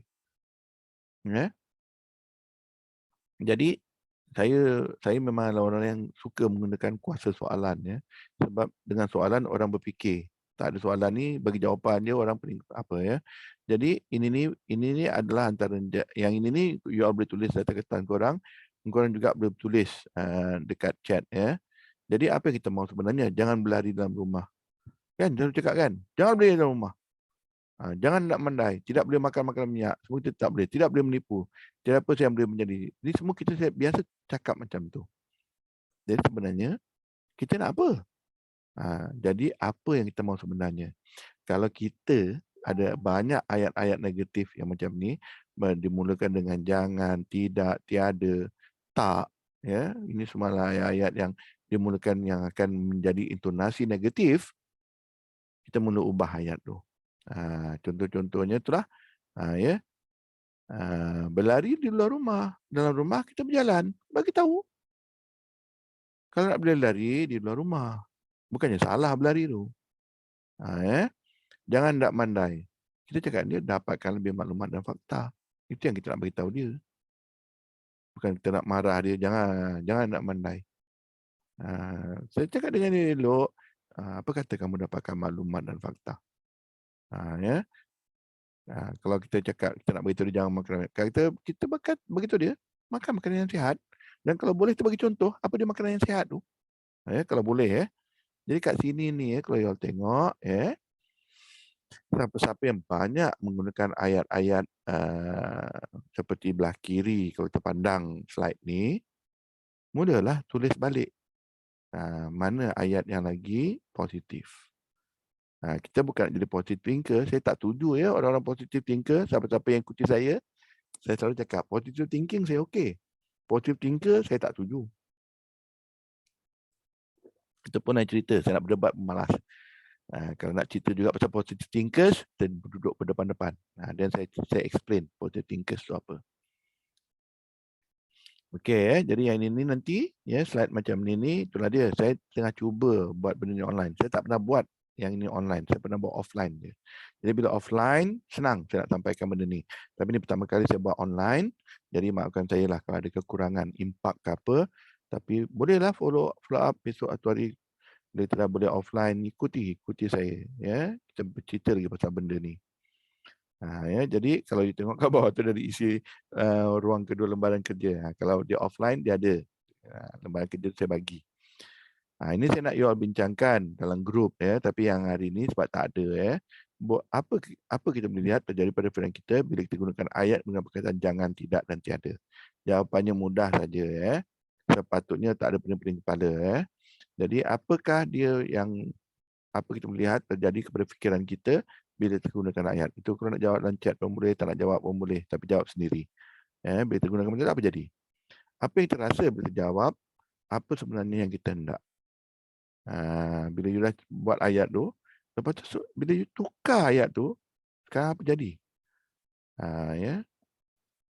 Jadi saya memang orang yang suka menggunakan kuasa soalan sebab dengan soalan orang berfikir. Tak ada soalan ni bagi jawapan dia orang pening apa. Jadi ini ni adalah antara yang ini ni you all boleh tulis kata-kata korang juga boleh tulis dekat chat Jadi apa yang kita mahu sebenarnya? Jangan berlari dalam rumah. Kan jangan cakap kan? Jangan berlari dalam rumah. Jangan nak mandai, tidak boleh makan makanan minyak, semua kita tak boleh, tidak boleh menipu, tidak apa yang boleh menjadi. Ini semua kita biasa cakap macam tu. Jadi sebenarnya kita nak apa? Jadi apa yang kita mahu sebenarnya? Kalau kita ada banyak ayat-ayat negatif yang macam ni dimulakan dengan jangan, tidak, tiada, tak, ini semua ayat-ayat yang dimulakan yang akan menjadi intonasi negatif. Kita mula ubah ayat tu. Contoh-contohnya itulah berlari di luar rumah. Dalam rumah kita berjalan. Bagi tahu. Kalau nak berlari di luar rumah. Bukannya salah berlari tu. Jangan nak mandai. Kita cakap dia dapatkan lebih maklumat dan fakta. Itu yang kita nak beritahu dia. Bukan kita nak marah dia. Jangan nak mandai. Saya cakap dengan dia elok. Apa kata kamu dapatkan maklumat dan fakta? Kalau kita cakap kita nak beritahu dia jangan makan, kita beritahu dia makan makanan yang sihat. Dan kalau boleh kita bagi contoh apa dia makanan yang sihat tu. Kalau boleh Jadi kat sini ni kalau you all tengok siapa-siapa yang banyak menggunakan ayat-ayat seperti belah kiri kalau kita pandang slide ni mulalah tulis balik. Mana ayat yang lagi positif. Kita bukan jadi positive thinker. Saya tak tuju ya orang-orang positive thinker. Siapa-siapa yang ikuti saya selalu cakap positive thinking saya okey. Positive thinker saya tak tuju. Itu pun saya cerita, saya nak berdebat malas. Kalau nak cerita juga pasal positive thinkers, kita duduk berdepan-depan. Dan saya explain positive thinkers tu apa. Okey, jadi yang ini nanti, slide macam ini, itulah dia. Saya tengah cuba buat benda ni online. Saya tak pernah buat yang ini online. Saya pernah buat offline je. Jadi bila offline, senang saya nak sampaikan benda ni. Tapi ni pertama kali saya buat online. Jadi maafkan saya lah kalau ada kekurangan impak ke apa. Tapi bolehlah follow up besok atau hari. Bila tidak boleh offline, ikuti saya. Ya, kita bercerita lagi pasal benda ni. Jadi kalau you tengok kat bawah tu dari isi ruang kedua lembaran kerja. Kalau dia offline, dia ada. Lembaran kerja saya bagi. Ini saya nak you all bincangkan dalam grup ya, tapi yang hari ini sebab tak ada ya. Apa kita boleh lihat terjadi pada fikiran kita bila kita gunakan ayat dengan perkataan jangan, tidak dan tiada. Jawapannya mudah saja ya. Sepatutnya tak ada pening-pening kepala ya. Jadi apakah dia yang apa kita melihat terjadi kepada fikiran kita bila kita gunakan ayat. Itu kalau nak jawab dalam chat pun boleh, tak nak jawab pun boleh, tapi jawab sendiri. Bila kita gunakan benda apa jadi? Apa yang terasa bila kita jawab, apa sebenarnya yang kita hendak? Bila you dah buat ayat tu, lepas tu bila you tukar ayat tu, sekarang apa jadi? Ya.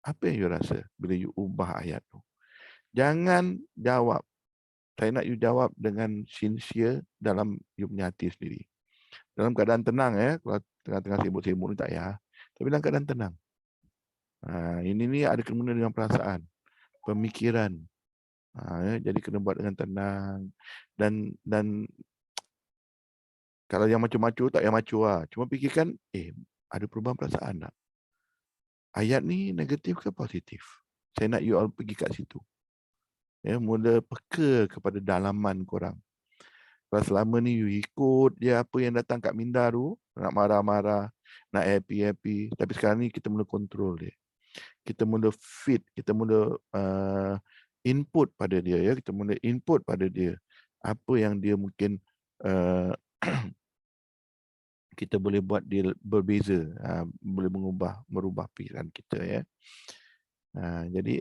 Apa yang you rasa bila you ubah ayat tu? Jangan jawab. Saya nak you jawab dengan sincere dalam you punya hati sendiri. Dalam keadaan tenang ya, kalau tengah-tengah sibuk-sibuk ni tak payah. Tapi dalam keadaan tenang. Ini ni ada kena dengan perasaan, pemikiran. Jadi kena buat dengan tenang dan kalau yang macu-macu tak payah macu lah. Cuma fikirkan, ada perubahan perasaan tak? Ayat ni negatif ke positif? Saya nak you all pergi kat situ. Mula peka kepada dalaman korang. Kalau selama ni you ikut dia apa yang datang kat minda tu, nak marah-marah, nak happy-happy. Tapi sekarang ni kita mula kontrol dia. Kita mula feed, kita mula input pada dia. Ya, kita mula input pada dia. Apa yang dia mungkin kita boleh buat dia berbeza, boleh merubah pikiran kita. Ya. Jadi,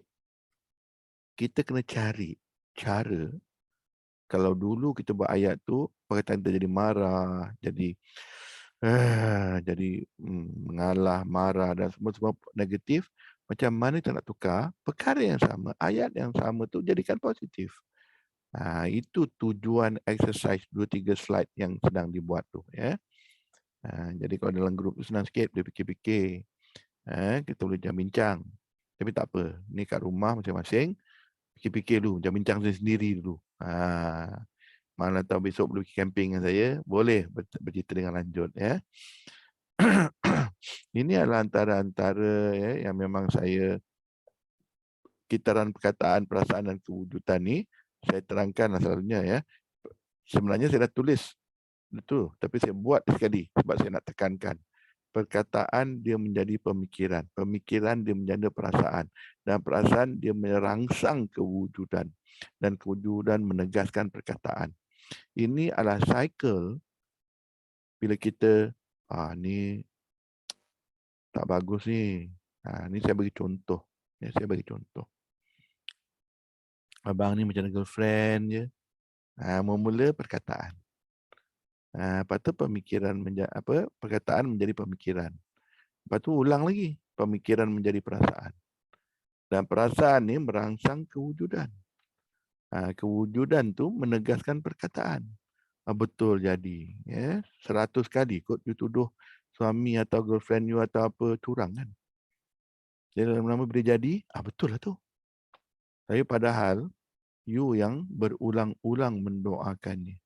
kita kena cari cara. Kalau dulu kita buat ayat tu, perkataan kita jadi marah, jadi mengalah, marah dan semua negatif. Macam mana kita nak tukar perkara yang sama, ayat yang sama tu jadikan positif. Itu tujuan exercise 2-3 slide yang sedang dibuat tu. Ya. Jadi kalau dalam grup tu senang sikit, boleh fikir-fikir. Kita boleh bincang. Tapi tak apa, ni kat rumah masing-masing, fikir-fikir dulu, bincang sendiri dulu. Mana tahu besok boleh pergi camping dengan saya, boleh bercerita dengan lanjut. Ya. Ini adalah antara-antara yang memang saya, kitaran perkataan, perasaan dan kewujudan ni, saya terangkan selalunya. Ya. Sebenarnya saya dah tulis, betul, tapi saya buat sekali sebab saya nak tekankan. Perkataan dia menjadi pemikiran, pemikiran dia menjadi perasaan, dan perasaan dia merangsang kewujudan, dan kewujudan menegaskan perkataan. Ini adalah cycle bila kita ni tak bagus ni. Ni saya bagi contoh. Saya bagi contoh. Abang ni macam girlfriend je. Mula perkataan. Lepas tu perkataan menjadi pemikiran. Lepas tu ulang lagi, pemikiran menjadi perasaan. Dan perasaan ni merangsang kewujudan. Kewujudan tu menegaskan perkataan. Betul jadi. 100 kali kot you tuduh suami atau girlfriend you atau apa curang kan. Jadi lama-lama bila jadi, betul lah tu. Tapi padahal you yang berulang-ulang mendoakannya.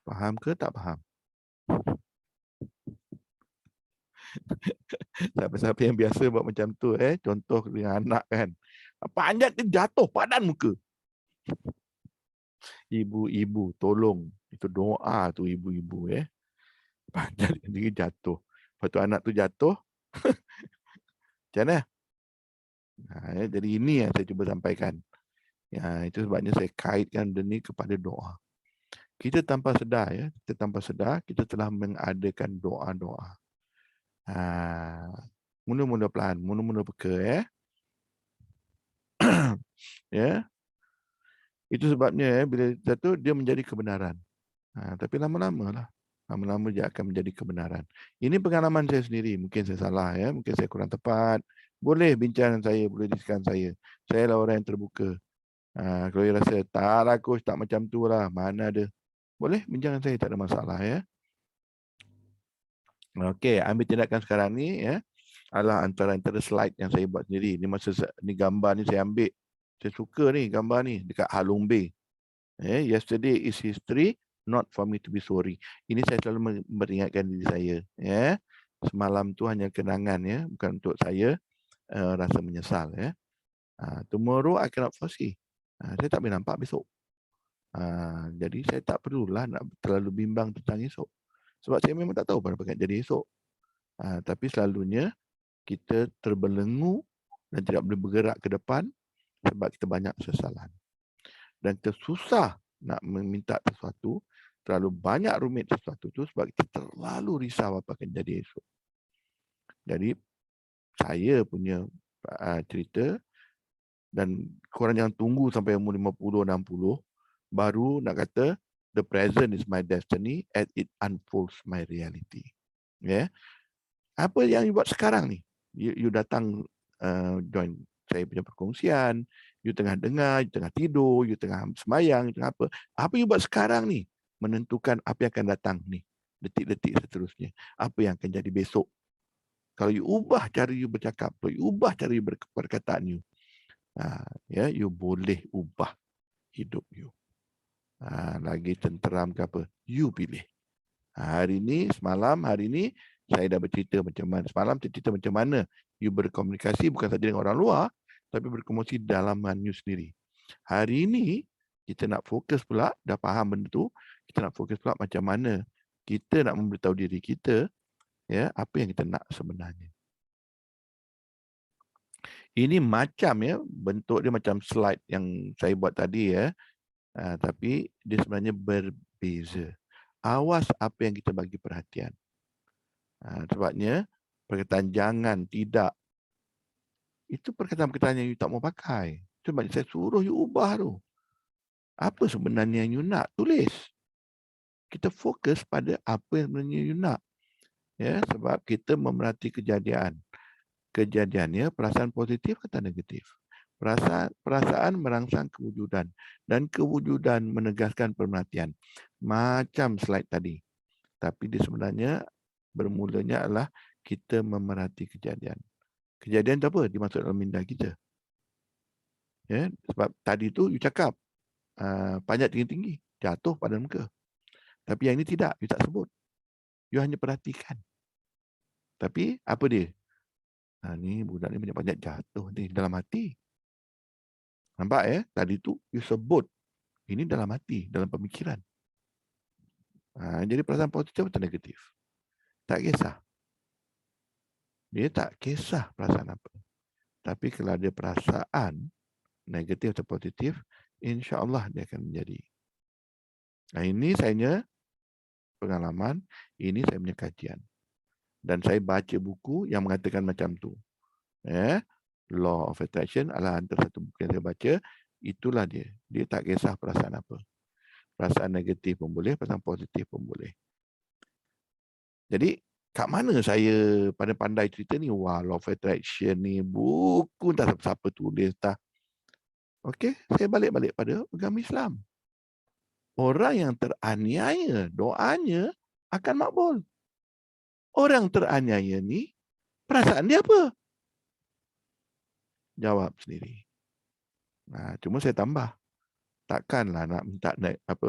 Faham ke tak faham? Siapa-siapa yang biasa buat macam tu, contoh dengan anak kan. Panjat dia jatuh padan muka. Ibu-ibu tolong. Itu doa tu ibu-ibu. Panjat dia jatuh. Lepas tu anak tu jatuh. Macam mana? Jadi ini yang saya cuba sampaikan. Ya, itu sebabnya saya kaitkan benda ni kepada doa. Kita tanpa sedar kita telah mengadakan doa-doa. Mula-mula pelan, mula-mula peka ya. Itu sebabnya bila satu dia menjadi kebenaran. Tapi lama-lama lah. Lama-lama dia akan menjadi kebenaran. Ini pengalaman saya sendiri. Mungkin saya salah ya. Mungkin saya kurang tepat. Boleh bincang dengan saya. Boleh diskusikan saya. Saya lah orang yang terbuka. Kalau dia rasa tak lah coach, tak macam tu lah. Mana ada. Boleh bincang dengan saya. Tak ada masalah ya. Okey, ambil tindakan sekarang ni ya. Adalah antara slide yang saya buat sendiri. Ni masa ni gambar ni saya ambil. Saya suka ni gambar ni dekat Halong Bay. Yesterday is history, not for me to be sorry. Ini saya selalu meringatkan diri saya. Semalam tu hanya kenangan ya, bukan untuk saya rasa menyesal ya. Tomorrow I cannot foresee. Saya tak boleh nampak besok. Jadi saya tak perlulah nak terlalu bimbang tentang esok. Sebab saya memang tak tahu apa akan jadi esok. Tapi selalunya kita terbelenggu dan tidak boleh bergerak ke depan sebab kita banyak kesalahan. Dan tersusah nak meminta sesuatu, terlalu banyak rumit sesuatu tu sebab kita terlalu risau apa akan jadi esok. Jadi saya punya cerita dan korang jangan tunggu sampai umur 50, 60 baru nak kata the present is my destiny as it unfolds my reality. Ya. Apa yang you buat sekarang ni? You datang join saya punya perkongsian, you tengah dengar, you tengah tidur, you tengah semayang, you tengah apa. Apa you buat sekarang ni menentukan apa yang akan datang ni, detik-detik seterusnya. Apa yang akan jadi besok. Kalau you ubah cara you bercakap, kalau you ubah cara you berkataan you, you boleh ubah hidup you. Lagi tenteram ke apa, you pilih. Hari ni, semalam, hari ni, saya dah bercerita macam mana. Semalam saya cerita macam mana you berkomunikasi bukan saja dengan orang luar, tapi berkomunikasi dalam you sendiri. Hari ini, kita nak fokus pula, dah faham benda tu, kita nak fokus pula macam mana kita nak memberitahu diri kita, ya, apa yang kita nak sebenarnya. Ini macam ya, bentuk dia macam slide yang saya buat tadi ya. Tapi dia sebenarnya berbeza. Awas apa yang kita bagi perhatian. Sebabnya perkataan jangan, tidak, itu perkataan-perkataan yang you tak mau pakai. Sebab saya suruh you ubah tu. Apa sebenarnya yang you nak? Tulis. Kita fokus pada apa yang sebenarnya you nak. Ya, sebab kita memerhati kejadian. Kejadiannya perasaan positif atau negatif. Perasaan merangsang kewujudan. Dan kewujudan menegaskan pemerhatian. Macam slide tadi. Tapi dia sebenarnya bermulanya adalah kita memerhati kejadian. Kejadian itu apa? Dimasuk dalam minda kita. Ya, sebab tadi tu you cakap panjat tinggi-tinggi, jatuh pada muka. Tapi yang ini tidak, you tak sebut. You hanya perhatikan. Tapi apa dia? Ni budak ni banyak-banyak jatuh ni dalam hati. Nampak ya? Tadi tu you sebut. Ini dalam hati, dalam pemikiran. Jadi perasaan positif atau negatif? Tak kisah. Dia tak kisah perasaan apa. Tapi kalau ada perasaan negatif atau positif, insya-Allah dia akan menjadi. Ini saya pengalaman, ini saya punya kajian. Dan saya baca buku yang mengatakan macam tu. Law of Attraction adalah antara satu buku yang saya baca. Itulah dia. Dia tak kisah perasaan apa. Perasaan negatif pun boleh, perasaan positif pun boleh. Jadi, kat mana saya pandai-pandai cerita ni? Wah, Law of Attraction ni buku tak siapa-siapa tulis dah. Okey, saya balik-balik pada agama Islam. Orang yang teraniaya, doanya akan makbul. Orang teraniaya ni, perasaan dia apa? Jawab sendiri. Cuma saya tambah. Takkanlah nak minta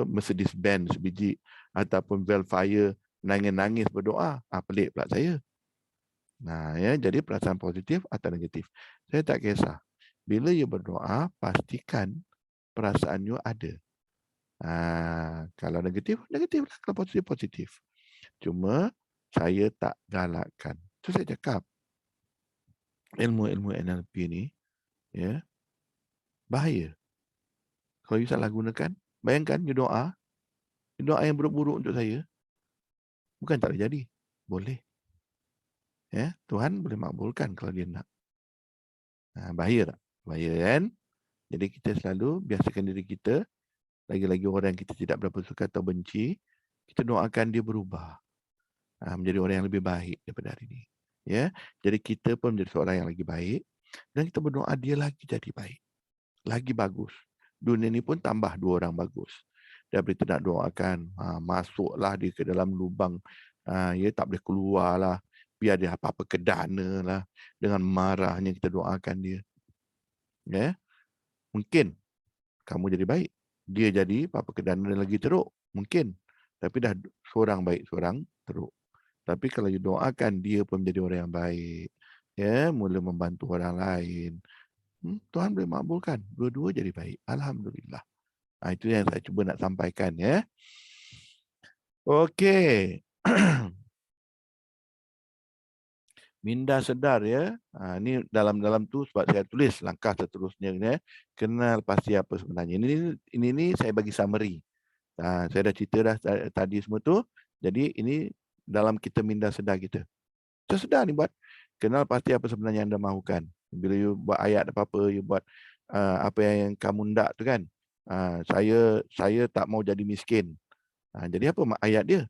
Mercedes Benz sebiji ataupun Velfire nangis-nangis berdoa. Pelik pula saya. Jadi perasaan positif atau negatif. Saya tak kisah. Bila you berdoa, pastikan perasaan you ada. Kalau negatif, negatif lah. Kalau positif, positif. Cuma saya tak galakkan. Itu saya cakap. Ilmu-ilmu NLP ni, ya, bahaya. Kalau you salah gunakan, bayangkan you doa yang buruk-buruk untuk saya, bukan tak boleh jadi. Boleh. Ya, Tuhan boleh makbulkan kalau dia nak. Bahaya tak? Bahaya kan? Jadi kita selalu biasakan diri kita, lagi-lagi orang yang kita tidak berapa suka atau benci, kita doakan dia berubah. Menjadi orang yang lebih baik daripada hari ini. Ya, jadi kita pun menjadi seorang yang lagi baik dan kita berdoa dia lagi jadi baik. Lagi bagus. Dunia ini pun tambah 2 orang bagus. Dan kita nak doakan, masuklah dia ke dalam lubang, dia tak boleh keluar lah. Biar dia apa-apa kedana lah. Dengan marahnya kita doakan dia. Ya, mungkin kamu jadi baik. Dia jadi apa-apa kedana dan lagi teruk. Mungkin. Tapi dah seorang baik, seorang teruk. Tapi kalau you doakan dia pun menjadi orang yang baik. Ya, mula membantu orang lain. Tuhan boleh makbulkan. Dua-dua jadi baik. Alhamdulillah. Itu yang saya cuba nak sampaikan ya. Okey. Minda sedar ya. Ini dalam tu sebab saya tulis langkah seterusnya ya. Kenal pasti apa sebenarnya. Ini saya bagi summary. Saya dah cerita dah tadi semua tu. Jadi ini dalam kita minda sedar kita. Kita sedar ni buat kenal pasti apa sebenarnya anda mahukan. Bila you buat ayat apa-apa, you buat apa yang kamu nak tu kan. Saya tak mau jadi miskin. Jadi apa ayat dia?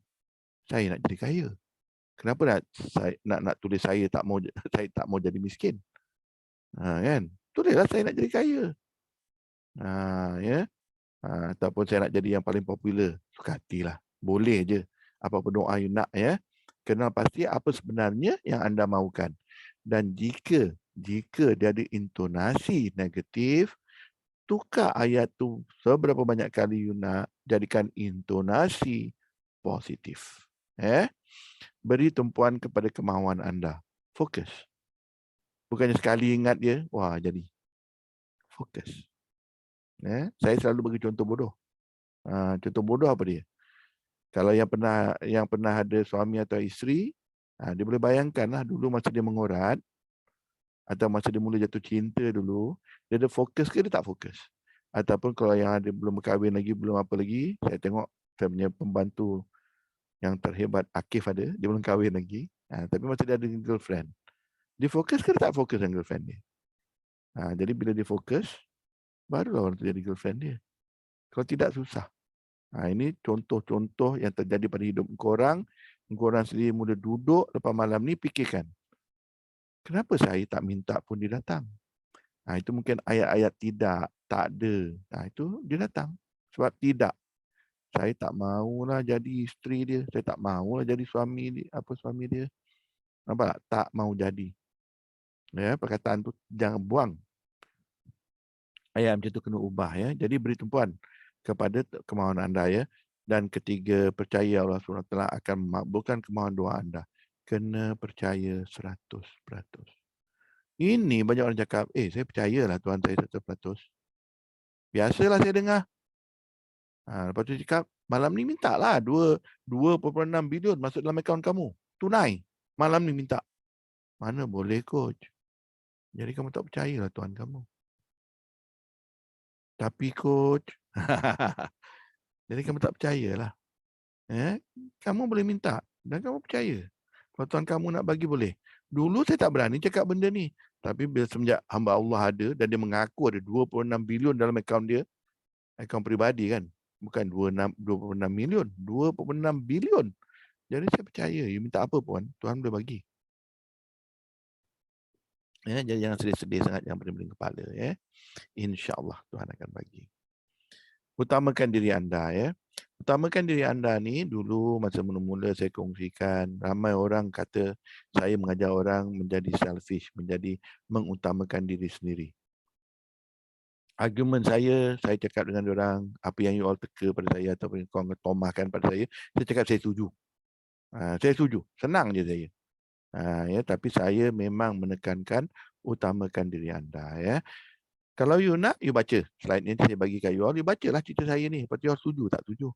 Saya nak jadi kaya. Kenapa nak tulis saya tak mau saya tak mau jadi miskin? Kan? Tulislah saya nak jadi kaya. Ya. Ataupun saya nak jadi yang paling popular. Suka hatilah. Boleh je. Apa-apa doa you nak ya. Kenal pasti apa sebenarnya yang anda mahukan. Dan jika dia ada intonasi negatif, tukar ayat tu seberapa banyak kali you nak, jadikan intonasi positif. Beri tumpuan kepada kemahuan anda. Fokus. Bukannya sekali ingat dia, wah jadi. Fokus. Saya selalu bagi contoh bodoh. Contoh bodoh apa dia? Kalau yang pernah ada suami atau isteri, dia boleh bayangkanlah dulu masa dia mengorat atau masa dia mula jatuh cinta dulu, dia ada fokus ke dia tak fokus? Ataupun kalau yang ada belum berkahwin lagi, belum apa lagi, saya tengok saya punya pembantu yang terhebat Akif ada, dia belum kahwin lagi, tapi masa dia ada girlfriend. Dia fokus ke dia tak fokus dengan girlfriend dia? Jadi bila dia fokus, barulah orang tu jadi girlfriend dia. Kalau tidak, susah. Ini contoh-contoh yang terjadi pada hidup korang. Korang sendiri mula duduk lepas malam ni, fikirkan. Kenapa saya tak minta pun dia datang? Itu mungkin ayat-ayat tidak, tak ada. Itu dia datang. Sebab tidak. Saya tak maulah jadi isteri dia. Saya tak maulah jadi suami dia. Nampak tak? Tak mau jadi. Ya, perkataan tu jangan buang. Ayat macam tu kena ubah ya. Jadi beri tumpuan kepada kemahuan anda ya. Dan ketiga, percaya Allah SWT akan memakbulkan kemahuan doa anda. Kena percaya 100%. Ini banyak orang cakap, saya percayalah Tuhan saya 100%. Biasalah saya dengar. Lepas tu cakap, malam ni minta lah 2.6 bilion masuk dalam akaun kamu. Tunai. Malam ni minta. Mana boleh coach. Jadi kamu tak percayalah Tuhan kamu. Tapi coach, jadi kamu tak percayalah. Kamu boleh minta dan kamu percaya. Kalau Tuhan kamu nak bagi boleh. Dulu saya tak berani cakap benda ni. Tapi bila semenjak hamba Allah ada dan dia mengaku ada 26 bilion dalam akaun dia, akaun peribadi kan. Bukan 26 milion, 26 bilion. Jadi saya percaya, you minta apa pun, Tuhan boleh bagi. Jadi jangan sedih-sedih sangat, jangan pening-pening kepala. InsyaAllah Tuhan akan bagi. Utamakan diri anda ya. Utamakan diri anda ni dulu masa mula-mula saya kongsikan, ramai orang kata saya mengajar orang menjadi selfish, menjadi mengutamakan diri sendiri. Argument saya cakap dengan orang, apa yang you all teka pada saya ataupun kau tomahkan pada saya cakap saya setuju. Saya setuju, senang je saya. Tapi saya memang menekankan utamakan diri anda ya. Kalau you nak, you baca. Slide ni saya bagi kat you all. You bacalah cerita saya ni. Lepas tu you all setuju tak setuju.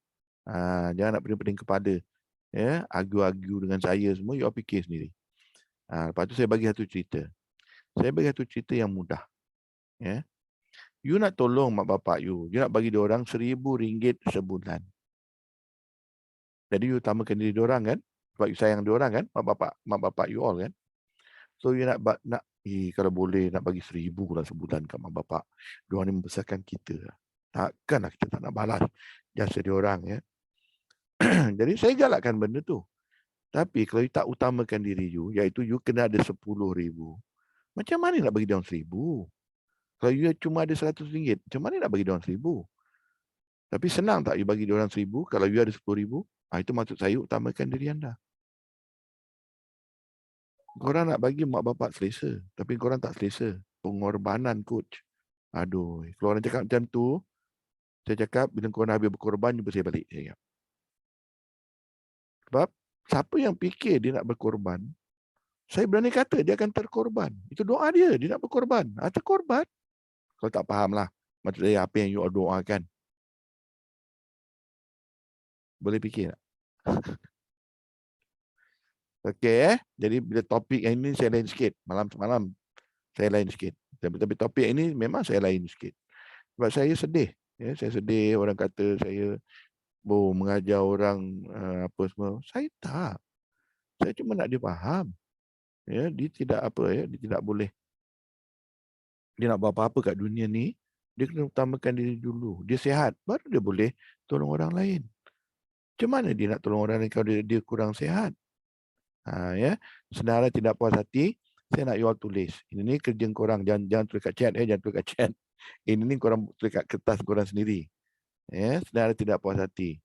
Jangan nak pening-pening kepada. Argue-argue dengan saya semua. You all fikir sendiri. Lepas tu saya bagi satu cerita. Saya bagi satu cerita yang mudah. You nak tolong mak bapak you. You nak bagi diorang RM1,000 sebulan. Jadi you utamakan diri diorang kan. Sebab you sayang diorang kan. Mak bapak you all kan. So you nak kalau boleh nak bagi RM1,000 lah sebulan kat mak bapak. Diorang ni membesarkan kita. Takkanlah kita tak nak balas jasa diorang ya. Jadi saya galakkan benda tu. Tapi kalau you tak utamakan diri you, iaitu you kena ada RM10,000. Macam mana nak bagi diorang RM1,000? Kalau you cuma ada RM100, macam mana nak bagi diorang RM1,000? Tapi senang tak you bagi diorang RM1,000 kalau you ada RM10,000? Itu maksud saya utamakan diri anda. Korang nak bagi mak bapak selesa. Tapi korang tak selesa. Pengorbanan coach. Aduh. Kalau orang cakap macam tu, saya cakap bila korang habis berkorban, jumpa saya balik. Saya cakap. Sebab siapa yang fikir dia nak berkorban, saya berani kata dia akan terkorban. Itu doa dia. Dia nak berkorban. Terkorban. Kalau tak faham lah. Maksud saya apa yang you doakan. Boleh fikir tak? Okey. Jadi bila topik yang ini saya lain sikit. Malam-malam saya lain sikit. Tapi topik ini memang saya lain sikit. Sebab saya sedih. Ya, saya sedih orang kata saya mengajar orang apa semua. Saya tak. Saya cuma nak dia faham. Ya, dia tidak dia tidak boleh. Dia nak buat apa-apa kat dunia ni, dia kena utamakan diri dulu. Dia sihat, baru dia boleh tolong orang lain. Macam mana dia nak tolong orang lain kalau dia kurang sihat? Ya, saudara tidak puas hati, saya nak you all tulis. Ini kerja korang, jangan tulis kat chat, jangan tulis kat chat. Ini korang tulis kat kertas korang sendiri. Ya, saudara tidak puas hati.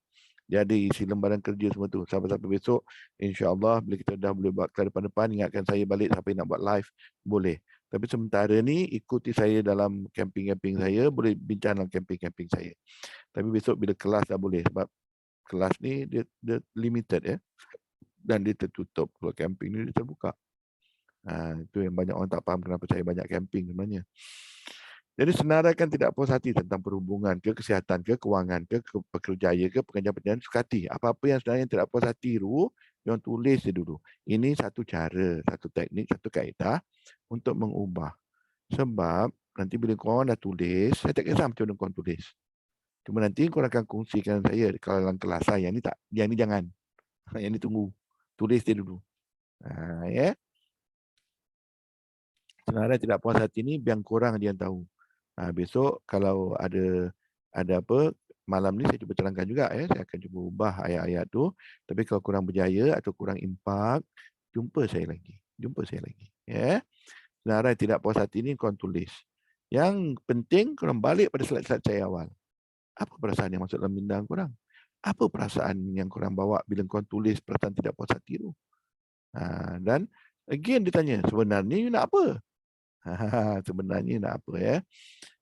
Dia ada isi lembaran kerja semua tu. Sampai-sampai besok, insya-Allah bila kita dah boleh buat ke depan, ingatkan saya balik siapa yang nak buat live, boleh. Tapi sementara ni ikuti saya dalam camping-camping saya, boleh bincang dalam camping-camping saya. Tapi besok bila kelas dah boleh sebab kelas ni dia limited ya. Dan dia tertutup. Kalau camping ni dia terbuka. Itu yang banyak orang tak faham kenapa saya banyak camping sebenarnya. Jadi senarai kan tidak puas hati tentang perhubungan ke, kesihatan ke, kewangan ke, pekerjaan ke, pekerjaan-pekerjaan suka hati. Apa-apa yang sebenarnya tidak puas hati tu, yang tulis dia dulu. Ini satu cara, satu teknik, satu kaedah untuk mengubah. Sebab nanti bila korang dah tulis, saya tak kisah macam mana korang tulis. Cuma nanti korang akan kongsikan saya kalau dalam kelas saya. Yang ni jangan. Yang ni tunggu. Tulis dia dulu. Ya. Senarai tidak puas hati ni, biar korang dia yang tahu. Besok kalau ada apa, malam ni saya cuba terangkan juga ya. Saya akan cuba ubah ayat-ayat tu. Tapi kalau kurang berjaya atau kurang impak, jumpa saya lagi. Ya. Senarai tidak puas hati ni korang tulis. Yang penting korang balik pada slide-slide saya awal. Apa perasaan yang masuk dalam minda korang? Apa perasaan yang korang bawa bila korang tulis perasaan tidak puas hati tu? Dan again dia tanya, sebenarnya you nak apa? Sebenarnya nak apa ya?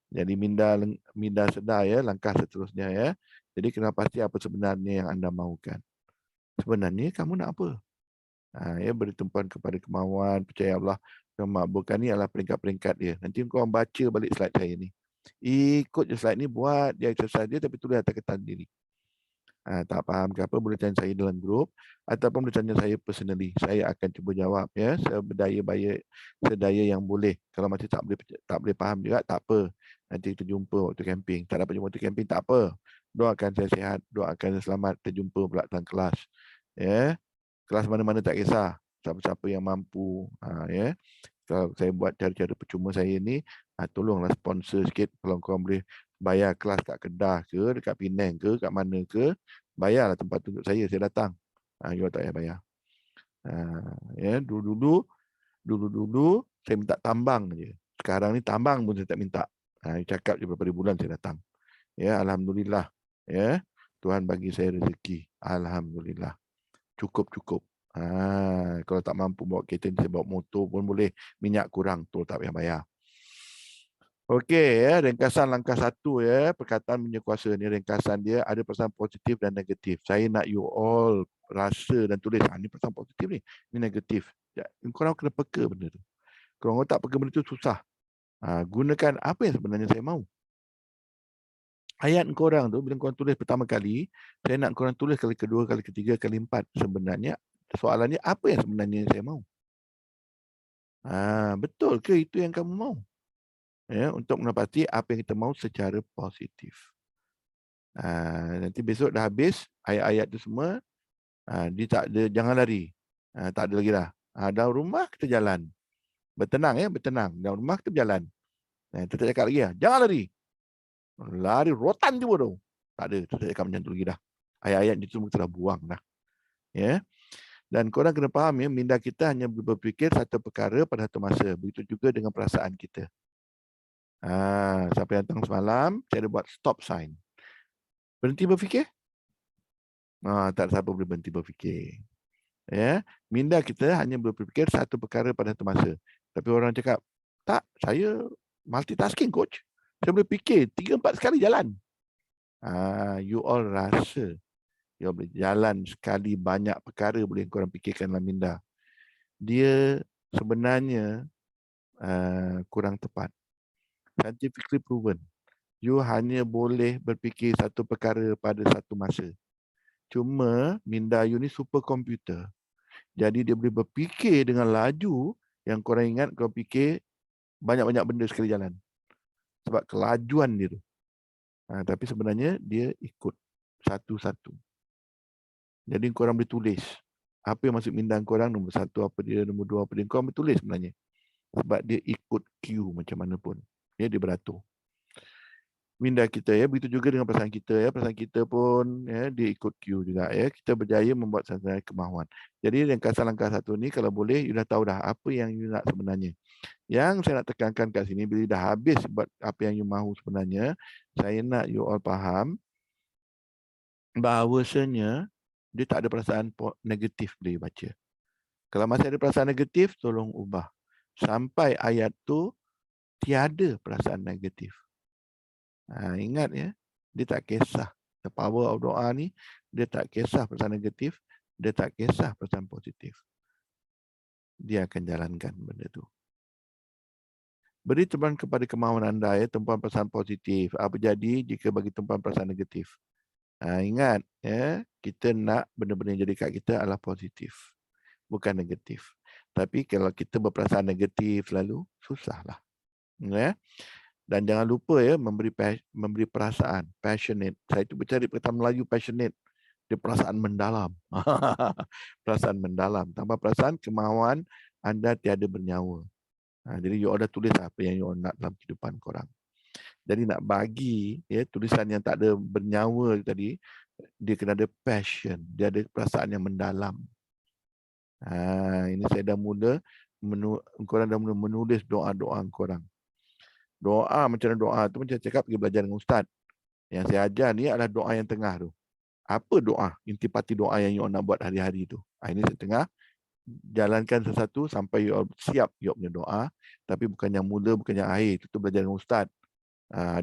Jadi minda sedar ya, langkah seterusnya ya. Jadi kena pasti apa sebenarnya yang anda mahukan. Sebenarnya kamu nak apa? Ya, bertumpuan kepada kemauan, percaya Allah, kemakbukan ni adalah peringkat-peringkat dia. Nanti kau baca balik slide saya ni. Ikut je slide ni, buat dia exercise dia tapi tulis atas kertas diri. Tak faham ke apa, boleh tanya saya dalam grup ataupun boleh tanya saya personally. Saya akan cuba jawab ya, sedaya yang boleh. Kalau masih tak boleh faham juga, tak apa. Nanti kita jumpa waktu camping. Tak dapat jumpa waktu camping, tak apa. Doakan saya sihat, doakan saya selamat, terjumpa pula dalam kelas. Ya. Kelas mana-mana tak kisah. Siapa-siapa yang mampu. Ya. Kalau saya buat cara-cara percuma saya ni, tolonglah sponsor sikit. Kalau korang boleh bayar kelas kat Kedah ke, dekat Penang ke, kat mana ke, bayarlah tempat tunjuk saya datang. You tak payah bayar. Ya, dulu saya minta tambang je. Sekarang ni tambang pun saya tak minta. Cakap je beberapa bulan saya datang. Ya, alhamdulillah. Ya, Tuhan bagi saya rezeki. Alhamdulillah. Cukup. Kalau tak mampu bawa kereta, saya bawa motor pun boleh. Minyak kurang, tu tak payah bayar. Okey ya, ringkasan langkah 1 ya, perkataan punya kuasa ni, ringkasan dia ada perasaan positif dan negatif. Saya nak you all rasa dan tulis, ni perasaan positif ni negatif. Korang kena peka benda tu. Kalau korang tak peka benda tu susah. Gunakan apa yang sebenarnya saya mahu. Ayat korang tu bila korang tulis pertama kali, saya nak korang tulis kali kedua, kali ketiga, kali empat. Sebenarnya soalannya apa yang sebenarnya saya mahu? Betul ke itu yang kamu mahu? ya, untuk menepati apa yang kita mahu secara positif. Nanti besok dah habis ayat-ayat tu semua, dia tak ada, jangan lari. Tak ada lagi dah. Dalam rumah kita jalan. Bertenang ya, bertenang. Dalam rumah kita berjalan. Kita tak cakap lagi lah, jangan lari. Lari rotan je tu. Tak ada, kita tak cakap macam tu lagi dah. Ayat-ayat itu semua kita dah buang dah. Ya. Dan korang kena faham ya, minda kita hanya berfikir satu perkara pada satu masa. Begitu juga dengan perasaan kita. Sampai datang semalam, saya ada buat stop sign. Berhenti berfikir? Tak ada siapa boleh berhenti berfikir. Ya, minda kita hanya berfikir satu perkara pada satu masa. Tapi orang cakap, tak, saya multitasking coach. Saya boleh fikir 3-4 sekali jalan. You all rasa you all boleh jalan sekali banyak perkara boleh korang fikirkan dalam minda. Dia sebenarnya kurang tepat. Scientifically proven. You hanya boleh berfikir satu perkara pada satu masa. Cuma minda you ni superkomputer. Jadi dia boleh berfikir dengan laju yang korang ingat korang fikir banyak-banyak benda sekali jalan. Sebab kelajuan dia tu. Tapi sebenarnya dia ikut satu-satu. Jadi korang boleh tulis. Apa yang masuk minda korang, nombor 1 apa dia, nombor 2 apa dia. Korang boleh tulis sebenarnya. Sebab dia ikut cue macam mana pun. Dia beratur. Minda kita ya, begitu juga dengan perasaan kita ya. Perasaan kita pun ya, dia ikut cue juga ya. Kita berjaya membuat satu kemahuan. Jadi langkah 1 ni kalau boleh you dah tahu dah apa yang you nak sebenarnya. Yang saya nak tekankan kat sini, bila dah habis buat apa yang you mahu sebenarnya, saya nak you all faham bahawasanya dia tak ada perasaan negatif boleh baca. Kalau masih ada perasaan negatif, tolong ubah. Sampai ayat tu tiada perasaan negatif. Ingat ya, dia tak kisah. The power of doa ni, dia tak kisah perasaan negatif, dia tak kisah perasaan positif. Dia akan jalankan benda tu. Beri tumpuan kepada kemahuan anda ya, tumpuan perasaan positif. Apa jadi jika bagi tumpuan perasaan negatif? Ingat ya, kita nak benda-benda yang jadi kat kita adalah positif, bukan negatif. Tapi kalau kita berperasaan negatif selalu, susahlah. Ya. Dan jangan lupa ya, memberi perasaan, passionate. Saya tu bercari perkataan Melayu passionate. Dia perasaan mendalam. Perasaan mendalam. Tanpa perasaan, kemahuan anda tiada bernyawa. Jadi you all dah tulis apa yang you all nak dalam kehidupan korang. Jadi nak bagi ya, tulisan yang tak ada bernyawa tadi, dia kena ada passion. Dia ada perasaan yang mendalam. Ini saya dah mula, korang dah mula menulis doa-doa korang. Doa macam doa tu macam cakap pergi belajar dengan ustaz. Yang saya ajar ni adalah doa yang tengah tu. Apa doa? Intipati doa yang you nak buat hari-hari tu. Ini saya tengah jalankan sesuatu sampai you siap you punya doa. Tapi bukan yang mula, bukan yang akhir. Itu belajar dengan ustaz.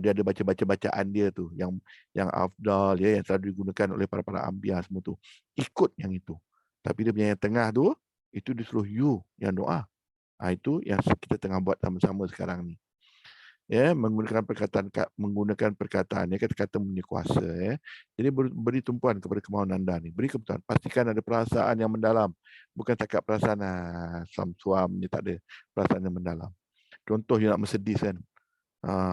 Dia ada baca-baca bacaan dia tu. Yang afdal, ya, yang selalu digunakan oleh para anbiya semua tu. Ikut yang itu. Tapi dia punya yang tengah tu, itu disuruh you yang doa. Itu yang kita tengah buat sama-sama sekarang ni. Ya, menggunakan perkataan ya, kata-kata punya kuasa ya. Jadi beri tumpuan kepada kemahuan anda ni. Beri keputusan, pastikan ada perasaan yang mendalam, bukan cakap perasaan suam ni, tak ada perasaan yang mendalam. Contoh you nak Mercedes kan,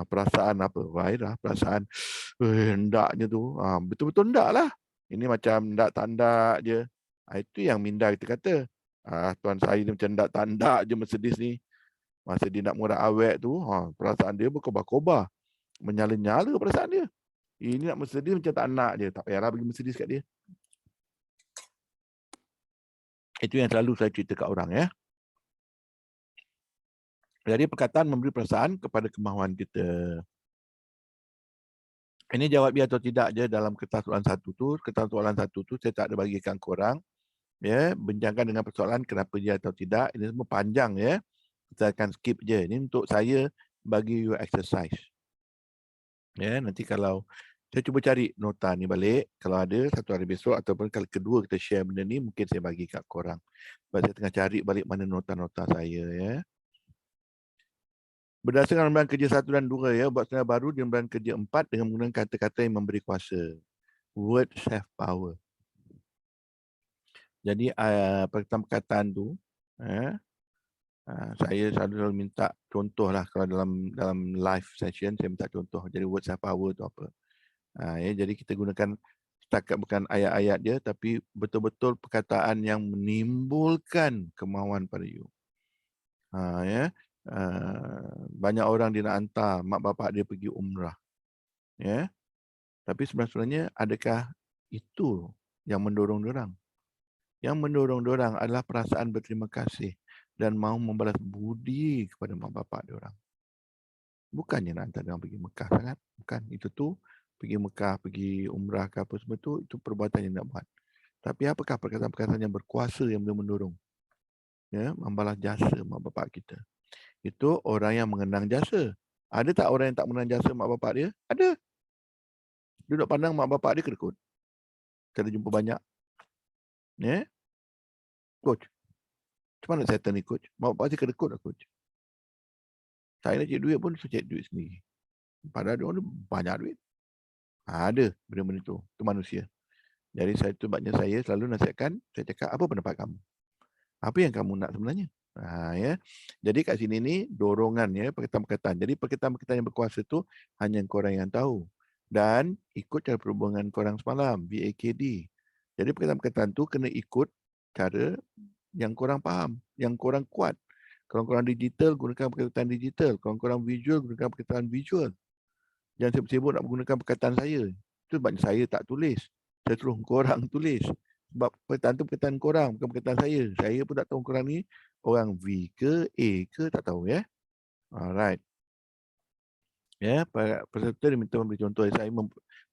perasaan apa? Baiklah, perasaan hendaknya tu, betul-betul hendak lah. Ini macam hendak tak hendak je. Itu yang minda kita kata, tuan saya ni macam hendak tak hendak je Mercedes ni. Masa dia nak murah awet tu, perasaan dia berkobar-kobar. Menyala-nyala perasaan dia. Ini nak Mercedes macam tak nak je. Tak payahlah bagi Mercedes kat dia. Itu yang selalu saya cerita kat orang ya. Jadi perkataan memberi perasaan kepada kemahuan kita. Ini jawab ya atau tidak je dalam kertas soalan 1 tu. Kertas soalan 1 tu saya tak ada bagikan korang. Ya, bincangkan dengan persoalan kenapa ya atau tidak. Ini semua panjang ya. Kita akan skip je. Ini untuk saya bagi you exercise. Ya, nanti kalau saya cuba cari nota ni balik, kalau ada satu hari besok ataupun kali kedua kita share benda ni, mungkin saya bagi kat korang. Sebab saya tengah cari balik mana nota-nota saya ya. Berdasarkan lembaran kerja 1 dan 2 ya, buat senarai baru di lembaran kerja 4 dengan menggunakan kata-kata yang memberi kuasa. Words have power. Jadi perkataan tu Saya selalu minta contoh lah kalau dalam live session saya minta contoh. Jadi words of power tu apa. Jadi kita gunakan setakat bukan ayat-ayat dia tapi betul-betul perkataan yang menimbulkan kemahuan pada you. Banyak orang dia nak hantar mak bapak dia pergi umrah. Tapi sebenarnya adakah itu yang mendorong diorang? Yang mendorong diorang adalah perasaan berterima kasih dan mahu membalas budi kepada mak bapak diorang. Bukannya nak hantar diorang pergi Mekah sangat. Bukan. Itu tu pergi Mekah, pergi umrah ke apa semua tu, itu perbuatan yang nak buat. Tapi apakah perkataan-perkataan yang berkuasa yang boleh mendorong? Membalas jasa mak bapak kita. Itu orang yang mengenang jasa. Ada tak orang yang tak mengenang jasa mak bapak dia? Ada. Duduk pandang mak bapak dia kedekut. Kita jumpa banyak. Coach, macam mana saya turn ni coach? Mak bapak saya kedekut lah coach. Saya nak cari duit pun saya cari duit sendiri. Padahal dia orang banyak duit. Ada benda-benda tu. Itu manusia. Jadi sebabnya saya selalu nasihatkan, saya cakap, apa pendapat kamu? Apa yang kamu nak sebenarnya? Jadi kat sini ni dorongan perkataan-perkataan. Jadi perkataan-perkataan yang berkuasa tu hanya korang yang tahu. Dan ikut cara perhubungan korang semalam, VAKD. Jadi perkataan-perkataan tu kena ikut cara yang korang faham, yang korang kuat. Kalau korang digital, gunakan perkataan digital. Kalau korang visual, gunakan perkataan visual. Jangan sibuk-sibuk nak menggunakan perkataan saya. Itu sebabnya saya tak tulis. Saya suruh korang tulis. Sebab perkataan tu perkataan korang, bukan perkataan saya. Saya pun tak tahu korang ni orang V ke A ke, tak tahu ya. Alright. Peserta diminta memberi contoh.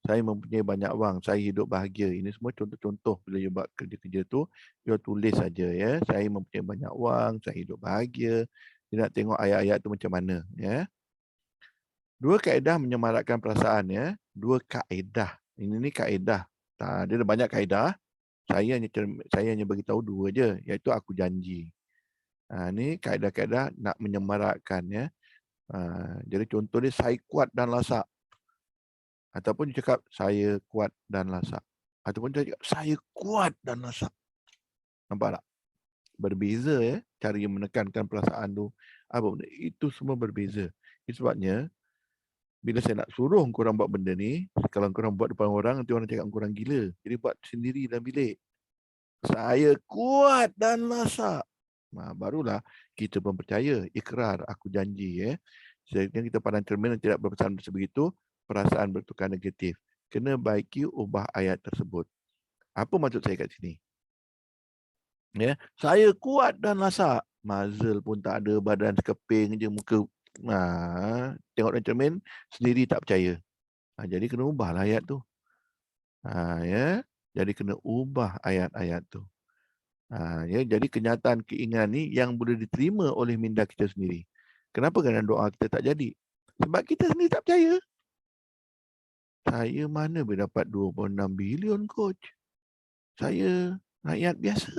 Saya mempunyai banyak wang, saya hidup bahagia. Ini semua contoh-contoh bila you buat kerja-kerja tu, you tulis saja ya. Saya mempunyai banyak wang, saya hidup bahagia. Dia nak tengok ayat-ayat tu macam mana ya. Dua kaedah menyemarakkan perasaan ya. Dua kaedah. Ini kaedah. Dia ada banyak kaedah. Saya hanya bagi tahu dua je, iaitu aku janji. Ini kaedah-kaedah nak menyemarakkan ya. Jadi contoh dia, saya kuat dan lasak. Ataupun dia cakap saya kuat dan lasak. Ataupun dia cakap saya kuat dan lasak. Nampak tak? Berbeza ya cara yang menekankan perasaan tu. Apa benda? Itu semua berbeza. Itu sebabnya bila saya nak suruh korang buat benda ni, kalau korang buat depan orang, nanti orang cakap korang gila. Jadi buat sendiri dalam bilik. Saya kuat dan lasak. Barulah kita pun percaya, ikrar, aku janji. Jadi kita pandang cermin dan tidak berpesan sebegitu, perasaan bertukar negatif. Kena baiki ubah ayat tersebut. Apa maksud saya kat sini? Saya kuat dan lasak. Muzzle pun tak ada, badan sekeping je, muka tengok dalam cermin sendiri tak percaya. Jadi kena ubahlah ayat tu. Jadi kena ubah ayat-ayat tu. Jadi kenyataan keinginan ni yang boleh diterima oleh minda kita sendiri. Kenapa kerana doa kita tak jadi? Sebab kita sendiri tak percaya. Saya mana boleh dapat 26 bilion coach? Saya rakyat biasa.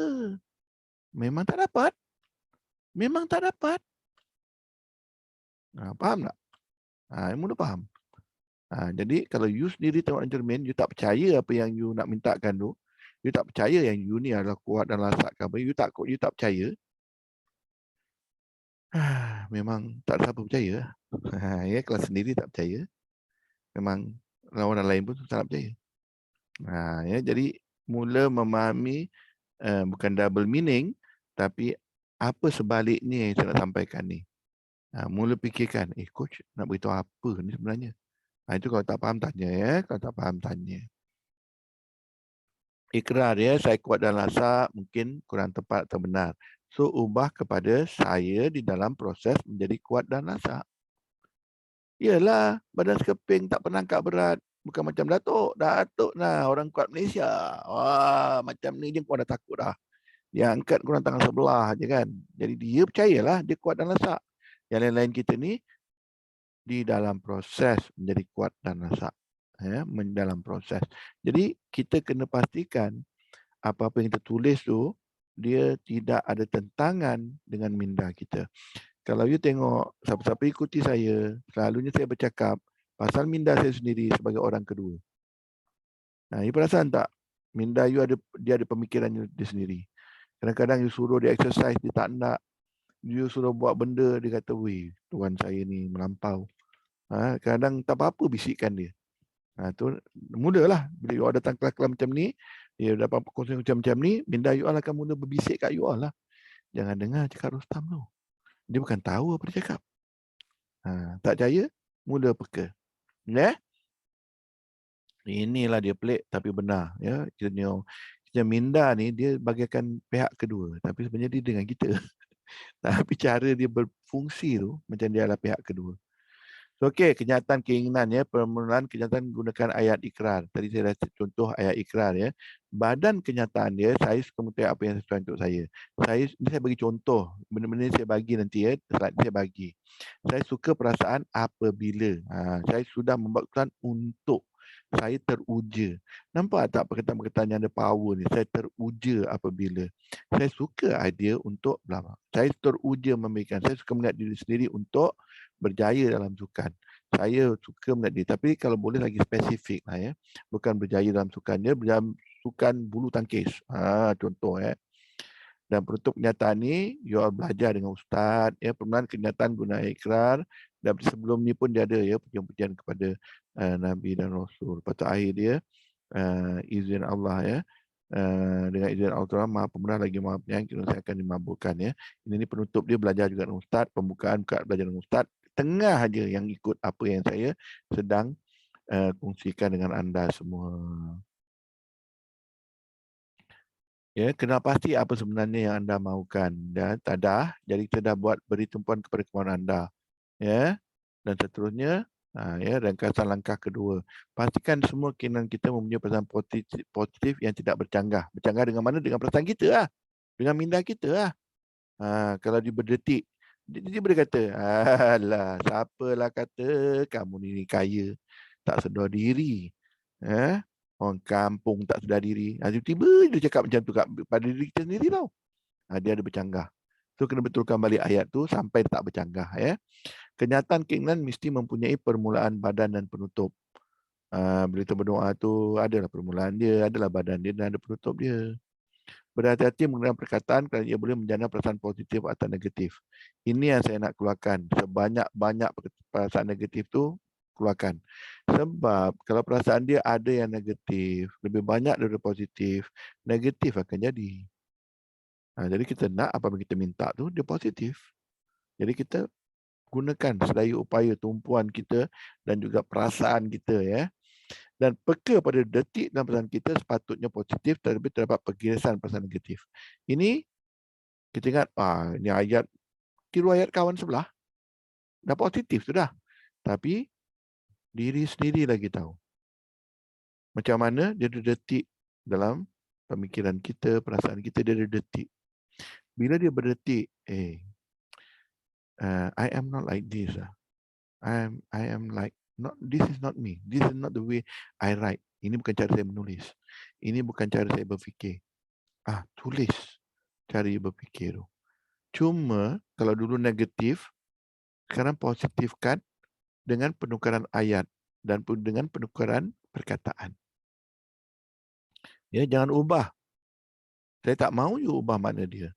Memang tak dapat. Memang tak dapat. Faham tak? Mula faham. Jadi kalau you sendiri tengok dalam cermin, you tak percaya apa yang you nak mintakan tu, you tak percaya yang you ni adalah kuat dan lasak ke apa, you tak percaya, memang tak ada siapa percaya. Kalau sendiri tak percaya, memang orang lain pun tak percaya. Jadi mula memahami bukan double meaning, tapi apa sebaliknya yang saya nak sampaikan ni. Mula fikirkan, coach nak beritahu apa ni sebenarnya. Itu kalau tak faham tanya ya. Kalau tak faham tanya. Ikrar ya, saya kuat dan lasak mungkin kurang tepat atau benar. So ubah kepada saya di dalam proses menjadi kuat dan lasak. Yalah, badan sekeping tak pernah angkat berat. Bukan macam Datuk. Datuk nah, orang kuat Malaysia. Wah, macam ni dia pun dah takut dah. Dia angkat kurang tangan sebelah je kan. Jadi dia percayalah dia kuat dan lasak. Yang lain-lain kita ni di dalam proses menjadi kuat dan lasak. Dalam proses. Jadi kita kena pastikan apa-apa yang kita tulis tu dia tidak ada tentangan dengan minda kita. Kalau you tengok siapa-siapa ikuti saya, selalunya saya bercakap pasal minda saya sendiri sebagai orang kedua. You perasan tak? Minda you dia ada pemikirannya dia sendiri. Kadang-kadang you suruh dia exercise, dia tak nak. dia suruh buat benda, dia kata, weh, tuan saya ni melampau. Kadang tak apa-apa bisikkan dia. Tu mulalah bila you all datang kelas-kelas macam ni, dia dapat perkongsian macam ni, minda you all akan mula berbisik kat you all lah. Jangan dengar cakap Rostam tu. Dia bukan tahu apa dia cakap. Tak percaya, mula peka. Ya? Inilah dia pelik tapi benar. Ya, kita minda ni dia bagaikan pihak kedua, tapi sebenarnya dia dengan kita. Tapi cara dia berfungsi tu macam dia adalah pihak kedua. So, okey, kenyataan keinginan ya, permulaan kenyataan gunakan ayat ikrar. Tadi saya dah contoh ayat ikrar ya. Badan kenyataan dia, saya suka mengutip apa yang sesuai untuk saya. Saya bagi contoh, benda-benda ni saya bagi nanti ya, slide saya bagi. Saya suka perasaan apabila. Saya sudah membuat keputusan untuk. Saya teruja. Nampak tak perkataan-perkataan yang ada power ni? Saya teruja apabila. Saya suka idea untuk bla bla. Saya teruja memberikan. Saya suka melihat diri sendiri untuk berjaya dalam sukan. Saya suka melihat diri. Tapi kalau boleh lagi spesifik lah ya. Bukan berjaya dalam sukan. Dia berjaya sukan bulu tangkis. Contoh ya. Dan penutup kenyataan ni, you all belajar dengan ustaz, ya, permulaan kenyataan guna ikrar, dan sebelum ni pun dia ada ya pujian-pujian kepada Nabi dan Rasul. Lepas tu akhir dia, izin Allah ya, dengan izin Allah Maha Pemurah lagi Maha Penyayang, saya akan dimabulkan ya. Ini penutup dia belajar juga dengan ustaz, pembukaan belajar dengan ustaz, tengah aja yang ikut apa yang saya sedang kongsikan dengan anda semua. Ya, kenal pasti apa sebenarnya yang anda mahukan. Ya, tak dah. Jadi kita dah buat beri tumpuan kepada kemauan anda. Ya, dan seterusnya. Ya, ringkasan langkah kedua. Pastikan semua keinginan kita mempunyai perasaan positif yang tidak bercanggah. Bercanggah dengan mana? Dengan perasaan kita lah. Dengan minda kita lah. Kalau dia berdetik, dia boleh kata, alah, siapalah kata kamu ni kaya, tak sedar diri. Orang kampung tak sedar diri. Tiba-tiba dia cakap macam tu pada diri kita sendiri tau. Dia ada bercanggah. So kena betulkan balik ayat tu sampai tak bercanggah. Ya. Kenyataan keinginan mesti mempunyai permulaan badan dan penutup. Bila kita berdoa tu adalah permulaan dia, adalah badan dia dan ada penutup dia. Berhati-hati menggunakan perkataan kerana ia boleh menjana perasaan positif atau negatif. Ini yang saya nak keluarkan. Sebanyak-banyak perasaan negatif tu keluarkan. Sebab kalau perasaan dia ada yang negatif, lebih banyak daripada positif, negatif akan jadi. Jadi kita nak apa yang kita minta tu dia positif. Jadi kita gunakan sedaya upaya tumpuan kita dan juga perasaan kita ya. Dan peka pada detik dan perasaan kita sepatutnya positif tetapi terdapat pergerasan perasaan negatif. Ini kita ingat, ini ayat, tiru ayat kawan sebelah. Dah positif sudah. Tapi diri sendiri lagi tahu. Macam mana dia ada detik dalam pemikiran kita, perasaan kita, dia ada detik. Bila dia berdetik, I am not like this. I am like, this is not me. This is not the way I write. Ini bukan cara saya menulis. Ini bukan cara saya berfikir. Tulis cara berfikir tu. Cuma kalau dulu negatif, sekarang positifkan dengan penukaran ayat dan dengan penukaran perkataan. Ya, jangan ubah. Saya tak mahu you ubah makna dia.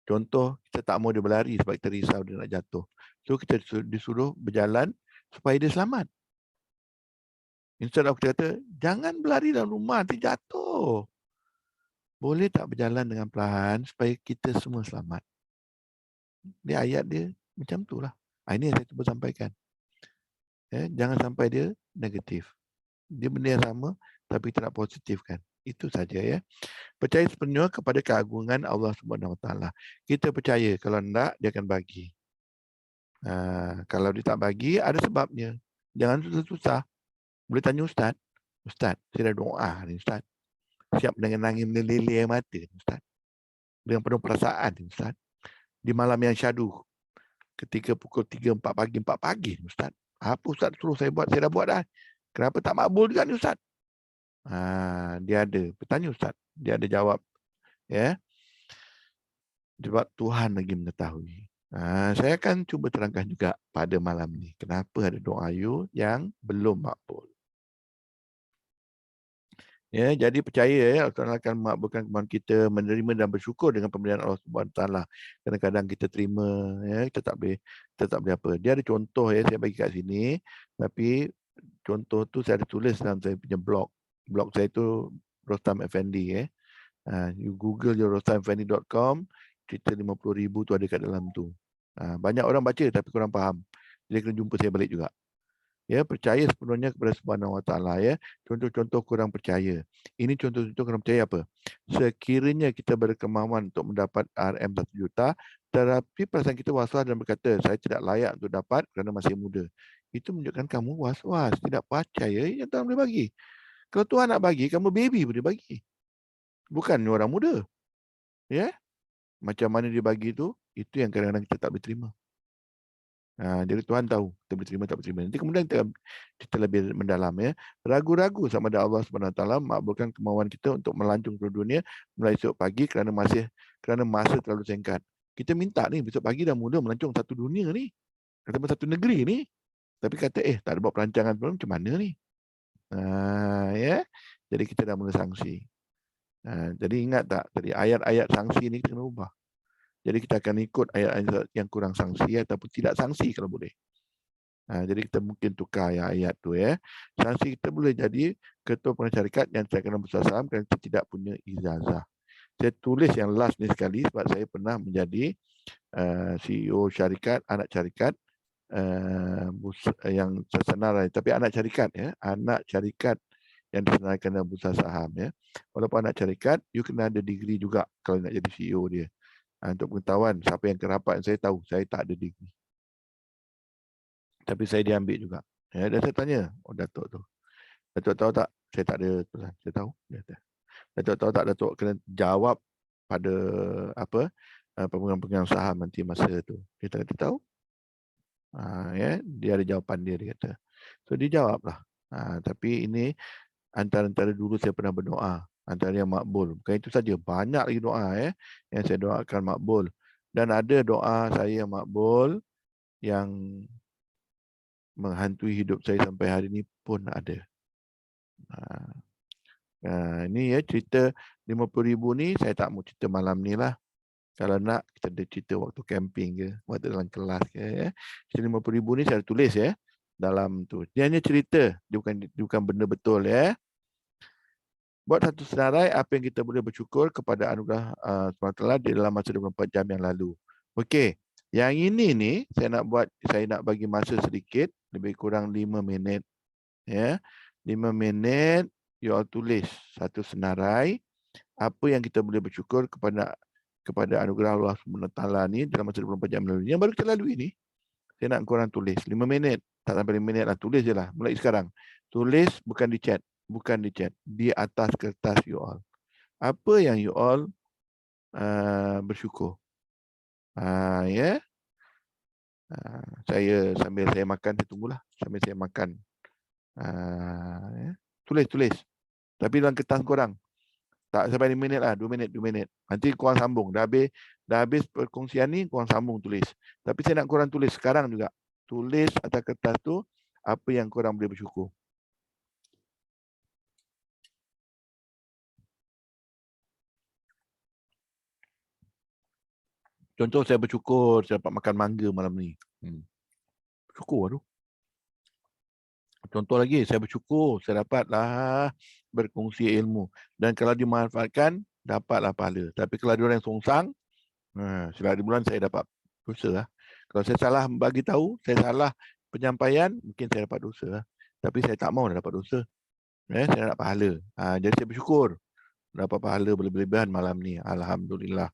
Contoh, kita tak mahu dia berlari sebab kita risau dia nak jatuh. So, kita disuruh berjalan supaya dia selamat. Instead of kita kata, jangan berlari dalam rumah, nanti jatuh. Boleh tak berjalan dengan perlahan supaya kita semua selamat? Dia ayat dia macam tu lah. Ini yang saya cuba sampaikan. Jangan sampai dia negatif. Dia benda yang sama tapi kita nak positifkan. Itu saja ya. Percaya sepenuhnya kepada keagungan Allah Subhanahu Wa Taala. Kita percaya kalau tidak dia akan bagi. Kalau dia tak bagi ada sebabnya. Jangan susah-susah. Boleh tanya ustaz. Ustaz, saya dah doa ni ustaz. Siap dengan nangis meleleh air mata ni ustaz. Dengan penuh perasaan ni ustaz. Di malam yang syahdu. Ketika pukul 3, 4 pagi ustaz. Apa ustaz suruh saya buat? Saya dah buat dah. Kenapa tak makbul juga ni ustaz? Dia ada. Bertanya ustaz. Dia ada jawab. Ya. Sebab Tuhan lagi mengetahui. Saya akan cuba terangkan juga pada malam ni. Kenapa ada doa you yang belum makbul. Ya, jadi percaya ya Allah Taala akan makbulkan kemahuan kita, menerima dan bersyukur dengan pemberian Allah Subhanahu Taala. Kadang-kadang kita terima, ya, kita tak boleh apa. Dia ada contoh ya, saya bagi kat sini, tapi contoh tu saya ada tulis dalam saya punya blog. Blog saya tu Rostam Effendi ya. You Google je rostameffendi.com, cerita 50,000 tu ada kat dalam tu. Banyak orang baca tapi kurang faham. Jadi kena jumpa saya balik juga. Ya, percaya sepenuhnya kepada Subhanahu Wa Taala ya. Contoh-contoh kurang percaya. Ini contoh-contoh kurang percaya apa? Sekiranya kita berkemauan untuk mendapat RM 1 juta, tetapi perasaan kita was-was dan berkata, saya tidak layak untuk dapat kerana masih muda. Itu menunjukkan kamu was-was, tidak percaya yang Tuhan boleh bagi. Kalau Tuhan nak bagi, kamu baby boleh bagi. Bukan orang muda. Ya, macam mana dia bagi itu yang kadang-kadang kita tak boleh terima. Jadi Tuhan tahu kita boleh terima tak boleh terima. Nanti kemudian kita lebih mendalam ya. Ragu-ragu sama ada Allah Subhanahu Taala makbulkan kemauan kita untuk melancung ke dunia mulai esok pagi kerana masa terlalu singkat. Kita minta ni besok pagi dah mula melancong satu dunia ni. Ataupun satu negeri ni. Tapi kata tak ada buat perancangan pun macam mana ni? Ya. Jadi kita dah mula sanksi. Jadi ingat tak tadi ayat-ayat sanksi ni kita kena ubah. Jadi kita akan ikut ayat-ayat yang kurang sanksi ataupun tidak sanksi kalau boleh. Jadi kita mungkin tukar ayat tu ya. Sanksi kita boleh jadi ketua pengarah syarikat yang saya kena besar saham kerana kita tidak punya ijazah. Saya tulis yang last ni sekali sebab saya pernah menjadi CEO syarikat, anak syarikat yang tersenarai. Tapi anak syarikat ya, anak syarikat yang disenaraikan dalam bursa saham ya. Walaupun anak syarikat, you kena ada degree juga kalau nak jadi CEO dia. Untuk pengetahuan, siapa yang kerapat saya tahu, saya tak ada degree. Tapi saya diambil juga. Ya, dan saya tanya, Datuk tu. Datuk tahu tak? Saya tak ada tulisan. Saya tahu. Datuk tahu tak? Datuk kena jawab pada pemegang-pemegang saham nanti masa tu. Dia kata tahu. Ya, dia ada jawapan dia kata. So dia jawablah. Tapi ini antara dulu saya pernah berdoa. Antara yang makbul. Bukan itu saja. Banyak lagi doa yang saya doakan makbul. Dan ada doa saya yang makbul yang menghantui hidup saya sampai hari ini pun ada. Ini ya cerita 50,000 ni saya tak mau cerita malam ni lah. Kalau nak kita ada cerita waktu camping ke, waktu dalam kelas ke ya. Cerita 50,000 ni saya tulis ya dalam tu. Dia hanya cerita, dia bukan benda betul ya. Buat satu senarai apa yang kita boleh bersyukur kepada anugerah SWT di dalam masa 24 jam yang lalu. Okey, yang ini ni saya nak bagi masa sedikit, lebih kurang 5 minit. Ya. 5 minit you all tulis satu senarai apa yang kita boleh bersyukur kepada anugerah Allah SWT ni dalam masa 24 jam lalu. Yang baru kita lalui ni, saya nak korang tulis 5 minit, tak sampai 5 minit lah, tulis je lah mulai sekarang. Tulis bukan di chat, di atas kertas you all. Apa yang you all bersyukur. Ya. Saya sambil saya makan, saya tunggulah sambil saya makan. Ya. Tulis. Tapi dalam kertas korang. Tak sampai 5 minit lah, 2 minit. Nanti korang sambung. Dah habis perkongsian ni, korang sambung tulis. Tapi saya nak korang tulis sekarang juga. Tulis atas kertas tu, apa yang korang boleh bersyukur. Contoh saya bersyukur, saya dapat makan mangga malam ni. Bersyukur tu. Contoh lagi, saya bersyukur, saya dapatlah berkongsi ilmu. Dan kalau dimanfaatkan, dapatlah pahala. Tapi kalau ada orang yang songsang, selama di bulan saya dapat dosa lah. Kalau saya salah bagi tahu, saya salah penyampaian, mungkin saya dapat dosa lah. Tapi saya tak mau dapat dosa. Saya nak pahala. Jadi saya bersyukur dapat pahala berlebihan malam ni. Alhamdulillah.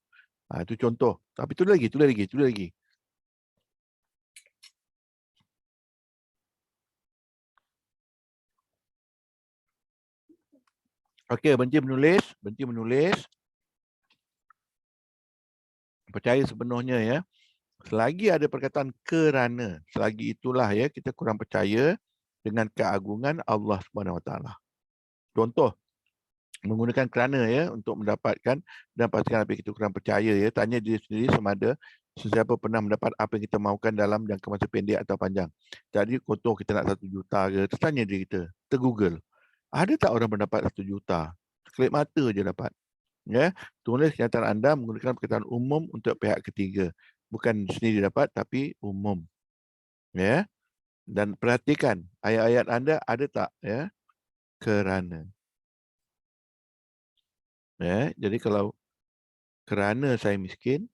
Itu contoh. Tapi tulis lagi. Okey, berhenti menulis. Percaya sepenuhnya ya. Selagi ada perkataan kerana, selagi itulah ya kita kurang percaya dengan keagungan Allah Subhanahu Wa Taala. Contoh, menggunakan kerana ya untuk mendapatkan dan pastikan apa yang kita kurang percaya ya. Tanya diri sendiri sama ada sesiapa pernah mendapat apa yang kita mahukan dalam jangka masa pendek atau panjang. Jadi contoh kita nak 1 juta ke, tanya diri kita, Google. Ada tak orang mendapat 1 juta? Sekelip mata je dapat. Ya, tulis kenyataan anda menggunakan perkataan umum untuk pihak ketiga. Bukan sendiri dapat, tapi umum. Ya, dan perhatikan ayat-ayat anda ada tak? Ya, kerana. Ya, jadi kalau kerana saya miskin,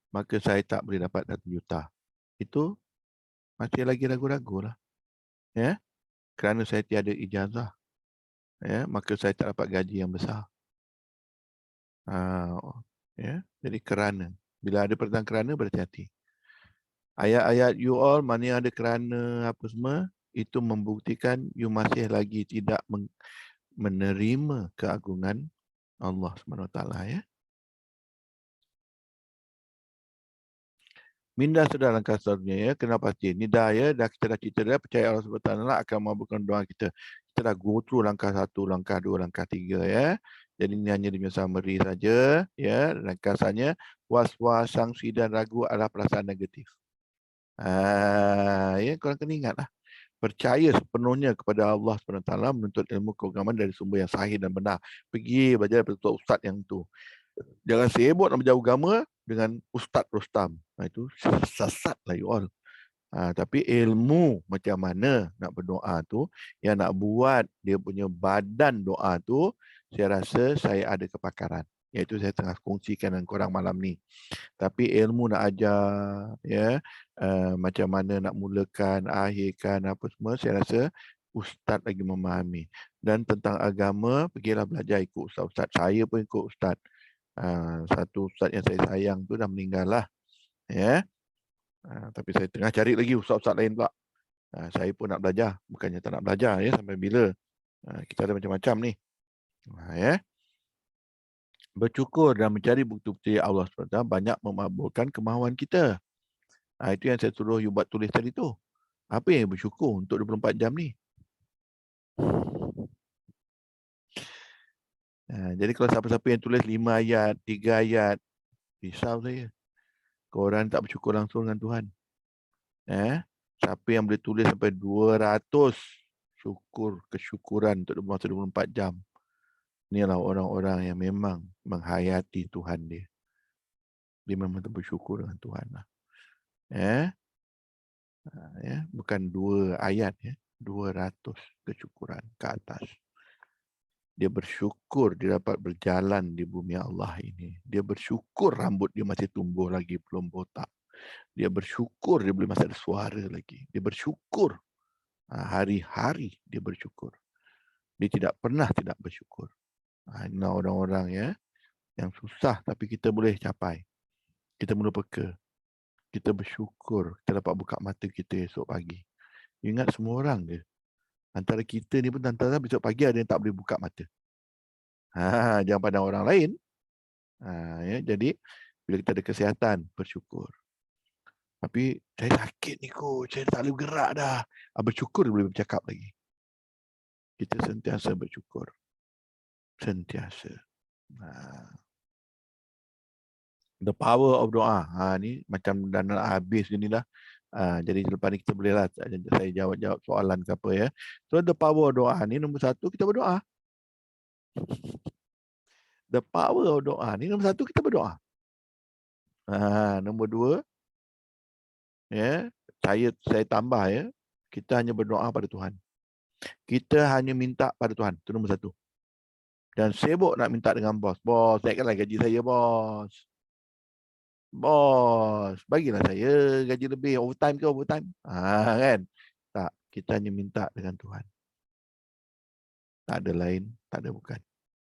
maka saya tak boleh dapat 1 juta. Itu masih lagi ragu-ragu lah. Ya, kerana saya tiada ijazah, ya, maka saya tak dapat gaji yang besar. Ya, jadi kerana. Bila ada perkataan kerana, berhati-hati. Ayat-ayat you all, mana yang ada kerana apa semua, itu membuktikan you masih lagi tidak menerima keagungan Allah SWT. Ya. Minda sudah langkah seterusnya, ya. Kena pasti. Ni dah, ya. Dah kita dah cerita dah. Percaya Allah SWT akan mengabulkan doa kita. Kita dah go through langkah 1, langkah 2, langkah 3. Ya. Jadi ini hanya demi summary saja. Ya. Ringkasannya, was-was, sangsi dan ragu adalah perasaan negatif. Ya, korang kena ingat lah. Percaya sepenuhnya kepada Allah SWT, menuntut ilmu keagamaan dari sumber yang sahih dan benar. Pergi belajar daripada ustaz yang tu. Jangan sibuk nak belajar agama dengan Ustaz Rostam. Itu sesat lah you all. Tapi ilmu macam mana nak berdoa tu, yang nak buat dia punya badan doa tu, saya rasa saya ada kepakaran. Iaitu saya tengah kongsikan dengan korang malam ni. Tapi ilmu nak ajar, ya, macam mana nak mulakan, akhirkan, apa semua, saya rasa ustaz lagi memahami. Dan tentang agama, pergilah belajar ikut ustaz-ustaz. Saya pun ikut ustaz. Satu ustaz yang saya sayang tu dah meninggal lah. Ya. Tapi saya tengah cari lagi ustaz-ustaz lain pula. Saya pun nak belajar. Bukannya tak nak belajar, ya, sampai bila. Kita ada macam-macam ni. Ya. Bersyukur dan mencari bukti-bukti Allah SWT banyak memabulkan kemahuan kita. Itu yang saya suruh you buat tulis tadi tu. Apa yang bersyukur untuk 24 jam ni? Jadi kalau siapa-siapa yang tulis 5 ayat, 3 ayat, risau saya. Korang tak bersyukur langsung dengan Tuhan. Siapa yang boleh tulis sampai 200 kesyukuran untuk masa 24 jam. Inilah orang-orang yang memang menghayati Tuhan dia. Dia memang bersyukur dengan Tuhan lah. Bukan 2 ayat, 200 kesyukuran ke atas. Dia bersyukur dia dapat berjalan di bumi Allah ini. Dia bersyukur rambut dia masih tumbuh lagi, belum botak. Dia bersyukur dia boleh masih ada suara lagi. Dia bersyukur. Hari-hari dia bersyukur. Dia tidak pernah tidak bersyukur. Ini orang-orang yang susah tapi kita boleh capai. Kita mula peka. Kita bersyukur kita dapat buka mata kita esok pagi. Ingat semua orang dia. Antara kita ni pun antara besok pagi ada yang tak boleh buka mata. Jangan pandang orang lain. Jadi bila kita ada kesihatan, bersyukur. Tapi saya sakit ni kot, saya tak boleh bergerak dah. Bersyukur boleh bercakap lagi. Kita sentiasa bersyukur. Sentiasa. The power of doa. Ni macam dah nak habis ni lah. Jadi lepas ni kita boleh lah saya jawab soalan ke apa, ya. So the power of doa ni nombor 1 kita berdoa. The power of doa ni nombor 1 kita berdoa. Nombor 2, saya tambah, kita hanya berdoa pada Tuhan. Kita hanya minta pada Tuhan. Itu nombor 1. Dan sibuk nak minta dengan bos. Bos, naikkanlah gaji saya, bos. Bos, bagilah saya gaji lebih. Overtime ke overtime? Kan? Tak, kita hanya minta dengan Tuhan. Tak ada lain, tak ada bukan.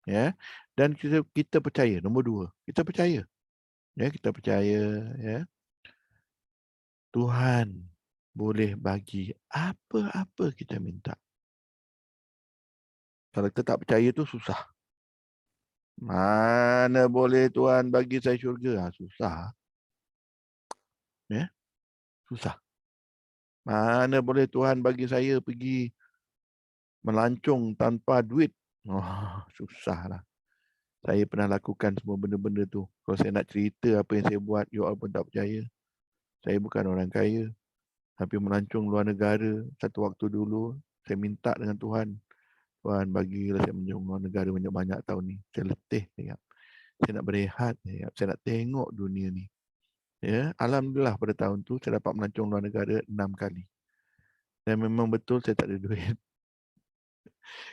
Ya. Dan kita percaya, nombor 2, kita percaya. Kita percaya, Tuhan boleh bagi apa-apa kita minta. Kalau kita tak percaya tu susah. Mana boleh Tuhan bagi saya syurga? Susah. Susah. Mana boleh Tuhan bagi saya pergi melancong tanpa duit? Susahlah. Saya pernah lakukan semua benda-benda tu. Kalau saya nak cerita apa yang saya buat, you all pun tak percaya. Saya bukan orang kaya. Tapi melancong luar negara, satu waktu dulu, saya minta dengan Tuhan. Tuhan bagilah saya menjumpa negara banyak-banyak tahun ni. Saya letih. Saya nak berehat. Saya nak tengok dunia ni. Ya, alhamdulillah pada tahun tu saya dapat melancong luar negara 6 kali. Dan memang betul saya tak ada duit.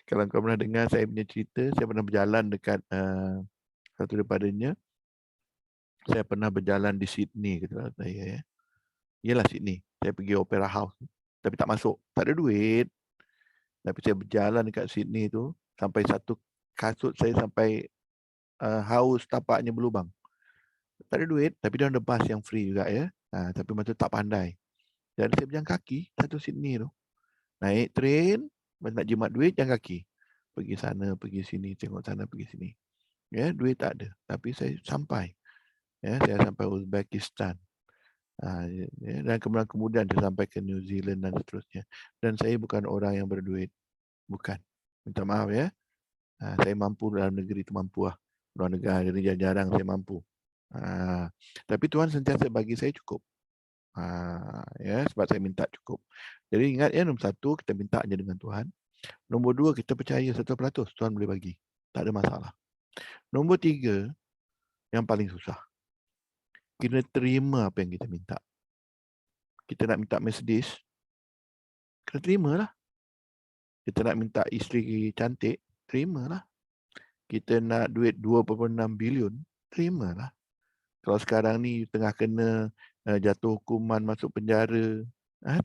Kalau kau pernah dengar saya punya cerita, saya pernah berjalan dekat satu daripadanya. Saya pernah berjalan di Sydney kata saya ya. Yalah Sydney. Saya pergi Opera House tapi tak masuk. Tak ada duit. Tapi saya berjalan dekat Sydney tu sampai satu kasut saya sampai haus tapaknya berlubang. Tak ada duit tapi dia ada bas yang free juga ya. Tapi masa tak pandai. Jadi saya berjalan kaki satu Sydney tu. Naik train, nak jimat duit jalan kaki. Pergi sana, pergi sini, tengok sana, pergi sini. Ya, duit tak ada. Tapi saya sampai. Ya, saya sampai Uzbekistan. Dan kemudian saya sampai ke New Zealand dan seterusnya. Dan saya bukan orang yang berduit. Bukan. Minta maaf ya. Saya mampu dalam negeri itu mampu lah. Luar negara ini jarang saya mampu. Tapi Tuhan sentiasa bagi saya cukup. Ya, sebab saya minta cukup. Jadi ingat ya, nombor satu kita minta aja dengan Tuhan. Nombor dua kita percaya 100% Tuhan boleh bagi. Tak ada masalah. Nombor tiga yang paling susah. Kita terima apa yang kita minta. Kita nak minta Mercedes, kita terimalah. Kita nak minta isteri cantik, terimalah. Kita nak duit 2.6 bilion, terimalah. Kalau sekarang ni tengah kena jatuh hukuman masuk penjara,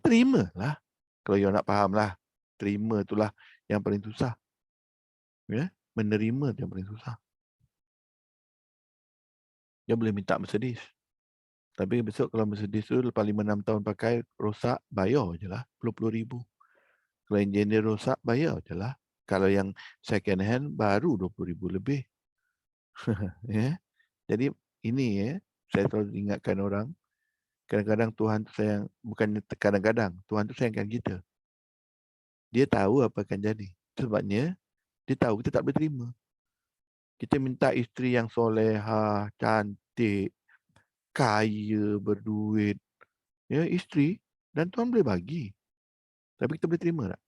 terimalah. Kalau you nak faham lah, terima itulah yang paling susah. Ya, menerima yang paling susah. Dia boleh minta Mercedes. Tapi besok kalau Mercedes tu lepas 5-6 tahun pakai rosak, bayar je lah. RM10,000. Kalau engineer rosak, bayar je lah. Kalau yang second hand, baru RM20,000 lebih. Ya. Jadi ini ya, saya selalu ingatkan orang, kadang-kadang Tuhan tu sayang, bukan kadang-kadang, Tuhan tu sayangkan kita. Dia tahu apa akan jadi. Sebabnya, dia tahu kita tak boleh terima. Kita minta isteri yang solehah, cantik, kaya, berduit. Ya, isteri. Dan Tuhan boleh bagi. Tapi kita boleh terima tak?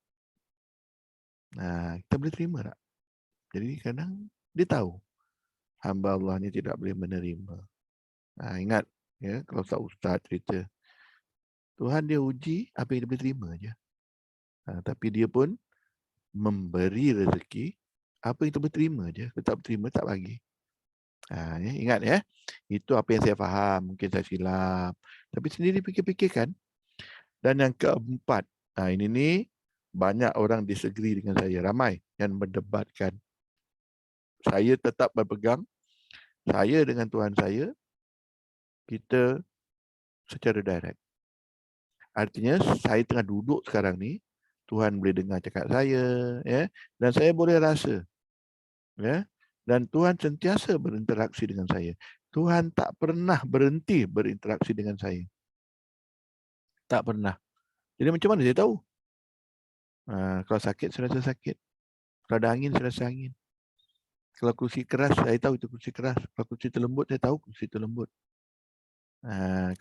Kita boleh terima tak? Jadi kadang dia tahu hamba Allah ni tidak boleh menerima. Ingat ya, kalau ustaz cerita, Tuhan dia uji apa yang dia boleh terima je. Tapi dia pun memberi rezeki apa yang kita boleh terima je. Kalau tak terima tak bagi. Ya, ingat ya, itu apa yang saya faham. Mungkin saya silap. Tapi sendiri fikir-fikirkan. Dan yang keempat, ini ni banyak orang disagree dengan saya. Ramai yang berdebatkan. Saya tetap berpegang. Saya dengan Tuhan saya, kita secara direct. Artinya saya tengah duduk sekarang ni, Tuhan boleh dengar cakap saya, ya, dan saya boleh rasa, ya, dan Tuhan sentiasa berinteraksi dengan saya. Tuhan tak pernah berhenti berinteraksi dengan saya. Tak pernah. Jadi macam mana saya tahu? Kalau sakit, saya rasa sakit. Kalau ada angin, saya rasa angin. Kalau kursi keras, saya tahu itu kursi keras. Kalau kursi terlembut, saya tahu kursi terlembut.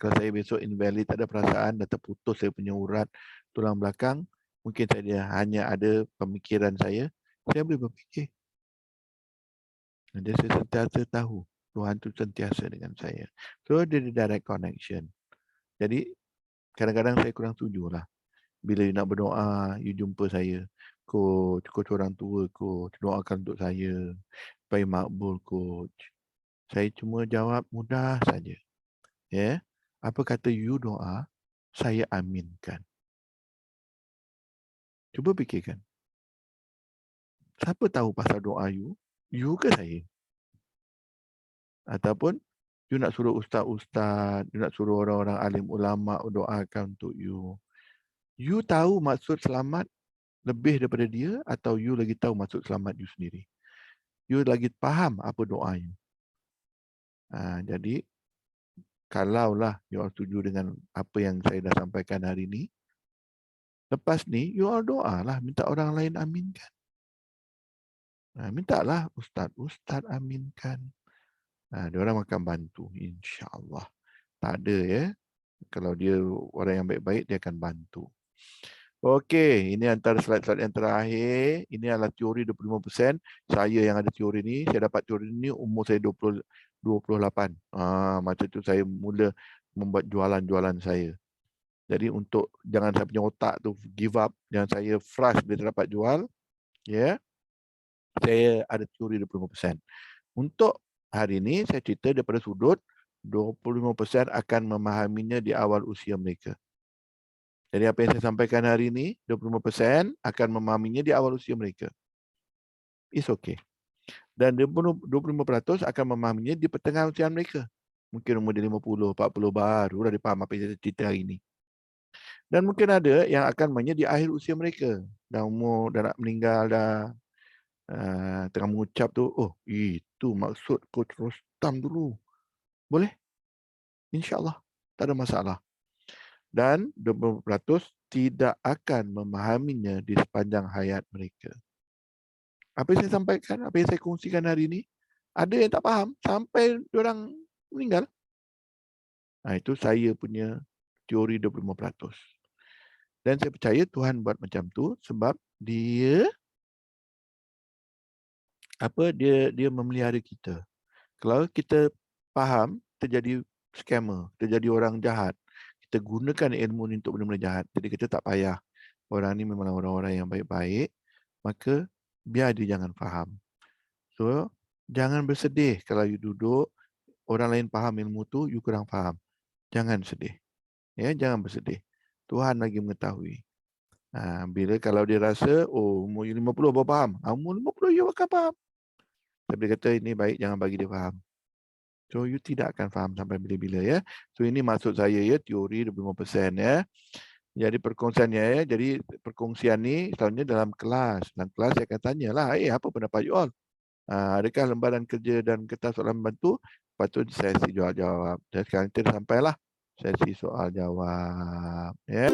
Kalau saya besok invalid, tak ada perasaan, dah terputus saya punya urat tulang belakang, mungkin saya hanya ada pemikiran saya boleh berfikir. Jadi saya sentiasa tahu Tuhan tu sentiasa dengan saya. So, dia ada direct connection. Jadi, kadang-kadang saya kurang setuju lah. Bila you nak berdoa, you jumpa saya. Coach orang tua, coach, doakan untuk saya. Supaya makbul, coach. Saya cuma jawab mudah saja. Ya, apa kata you doa, saya aminkan. Cuba fikirkan. Siapa tahu pasal doa you? You ke saya? Ataupun you nak suruh ustaz-ustaz, you nak suruh orang-orang alim ulama doakan untuk you. You tahu maksud selamat lebih daripada dia atau you lagi tahu maksud selamat you sendiri? You lagi faham apa doa you. Jadi, kalaulah you setuju dengan apa yang saya dah sampaikan hari ini, lepas ni, you all doa lah, minta orang lain aminkan. Mintalah ustaz aminkan. Diorang akan bantu, insya-Allah. Tak ada ya. Kalau dia orang yang baik-baik, dia akan bantu. Okey, ini antara slide-slide yang terakhir. Ini adalah teori 25%. Saya yang ada teori ni, saya dapat teori ni umur saya 28. Masa tu saya mula membuat jualan-jualan saya. Jadi untuk jangan saya punya otak tu give up, jangan saya frush bila tak dapat jual, ya. Saya ada teori 25%. Untuk hari ini saya cerita daripada sudut 25% akan memahaminya di awal usia mereka. Jadi apa yang saya sampaikan hari ini, 25% akan memahaminya di awal usia mereka. It's okay. Dan 25% akan memahaminya di pertengahan usia mereka. Mungkin umur dia 50, 40 baru dah dia faham apa yang saya cerita hari ini. Dan mungkin ada yang akan memahaminya di akhir usia mereka. Dah umur, dah nak meninggal dah. Tengah mengucap tu, oh itu maksud Coach Rostam dulu. Boleh? InsyaAllah. Tak ada masalah. Dan 20% tidak akan memahaminya di sepanjang hayat mereka. Apa yang saya sampaikan, apa yang saya kongsikan hari ini, ada yang tak faham sampai diorang meninggal. Itu saya punya teori 25%. Dan saya percaya Tuhan buat macam tu sebab dia memelihara kita. Kalau kita faham, kita jadi scammer, kita jadi orang jahat. Kita gunakan ilmu ni untuk benda-benda jahat. Jadi kita tak payah. Orang ni memang orang-orang yang baik-baik, maka biar dia jangan faham. So, jangan bersedih kalau you duduk, orang lain faham ilmu tu, you kurang faham. Jangan sedih. Ya, jangan bersedih. Tuhan lagi mengetahui. Bila kalau dia rasa, oh umur 50 baru faham. Umur 50 you akan faham. Tapi dia kata ini baik, jangan bagi dia faham. So, you tidak akan faham sampai bila-bila ya. So, ini maksud saya ya, teori 25% ya. Jadi perkongsiannya ya. Jadi perkongsian ni selalunya dalam kelas. Dalam kelas saya akan tanyalah, apa pendapat you all? Adakah lembaran kerja dan kertas soalan membantu? Lepas tu sesi jawab-jawab. Dan sekarang kita sampailah sesi soal jawab. Ya.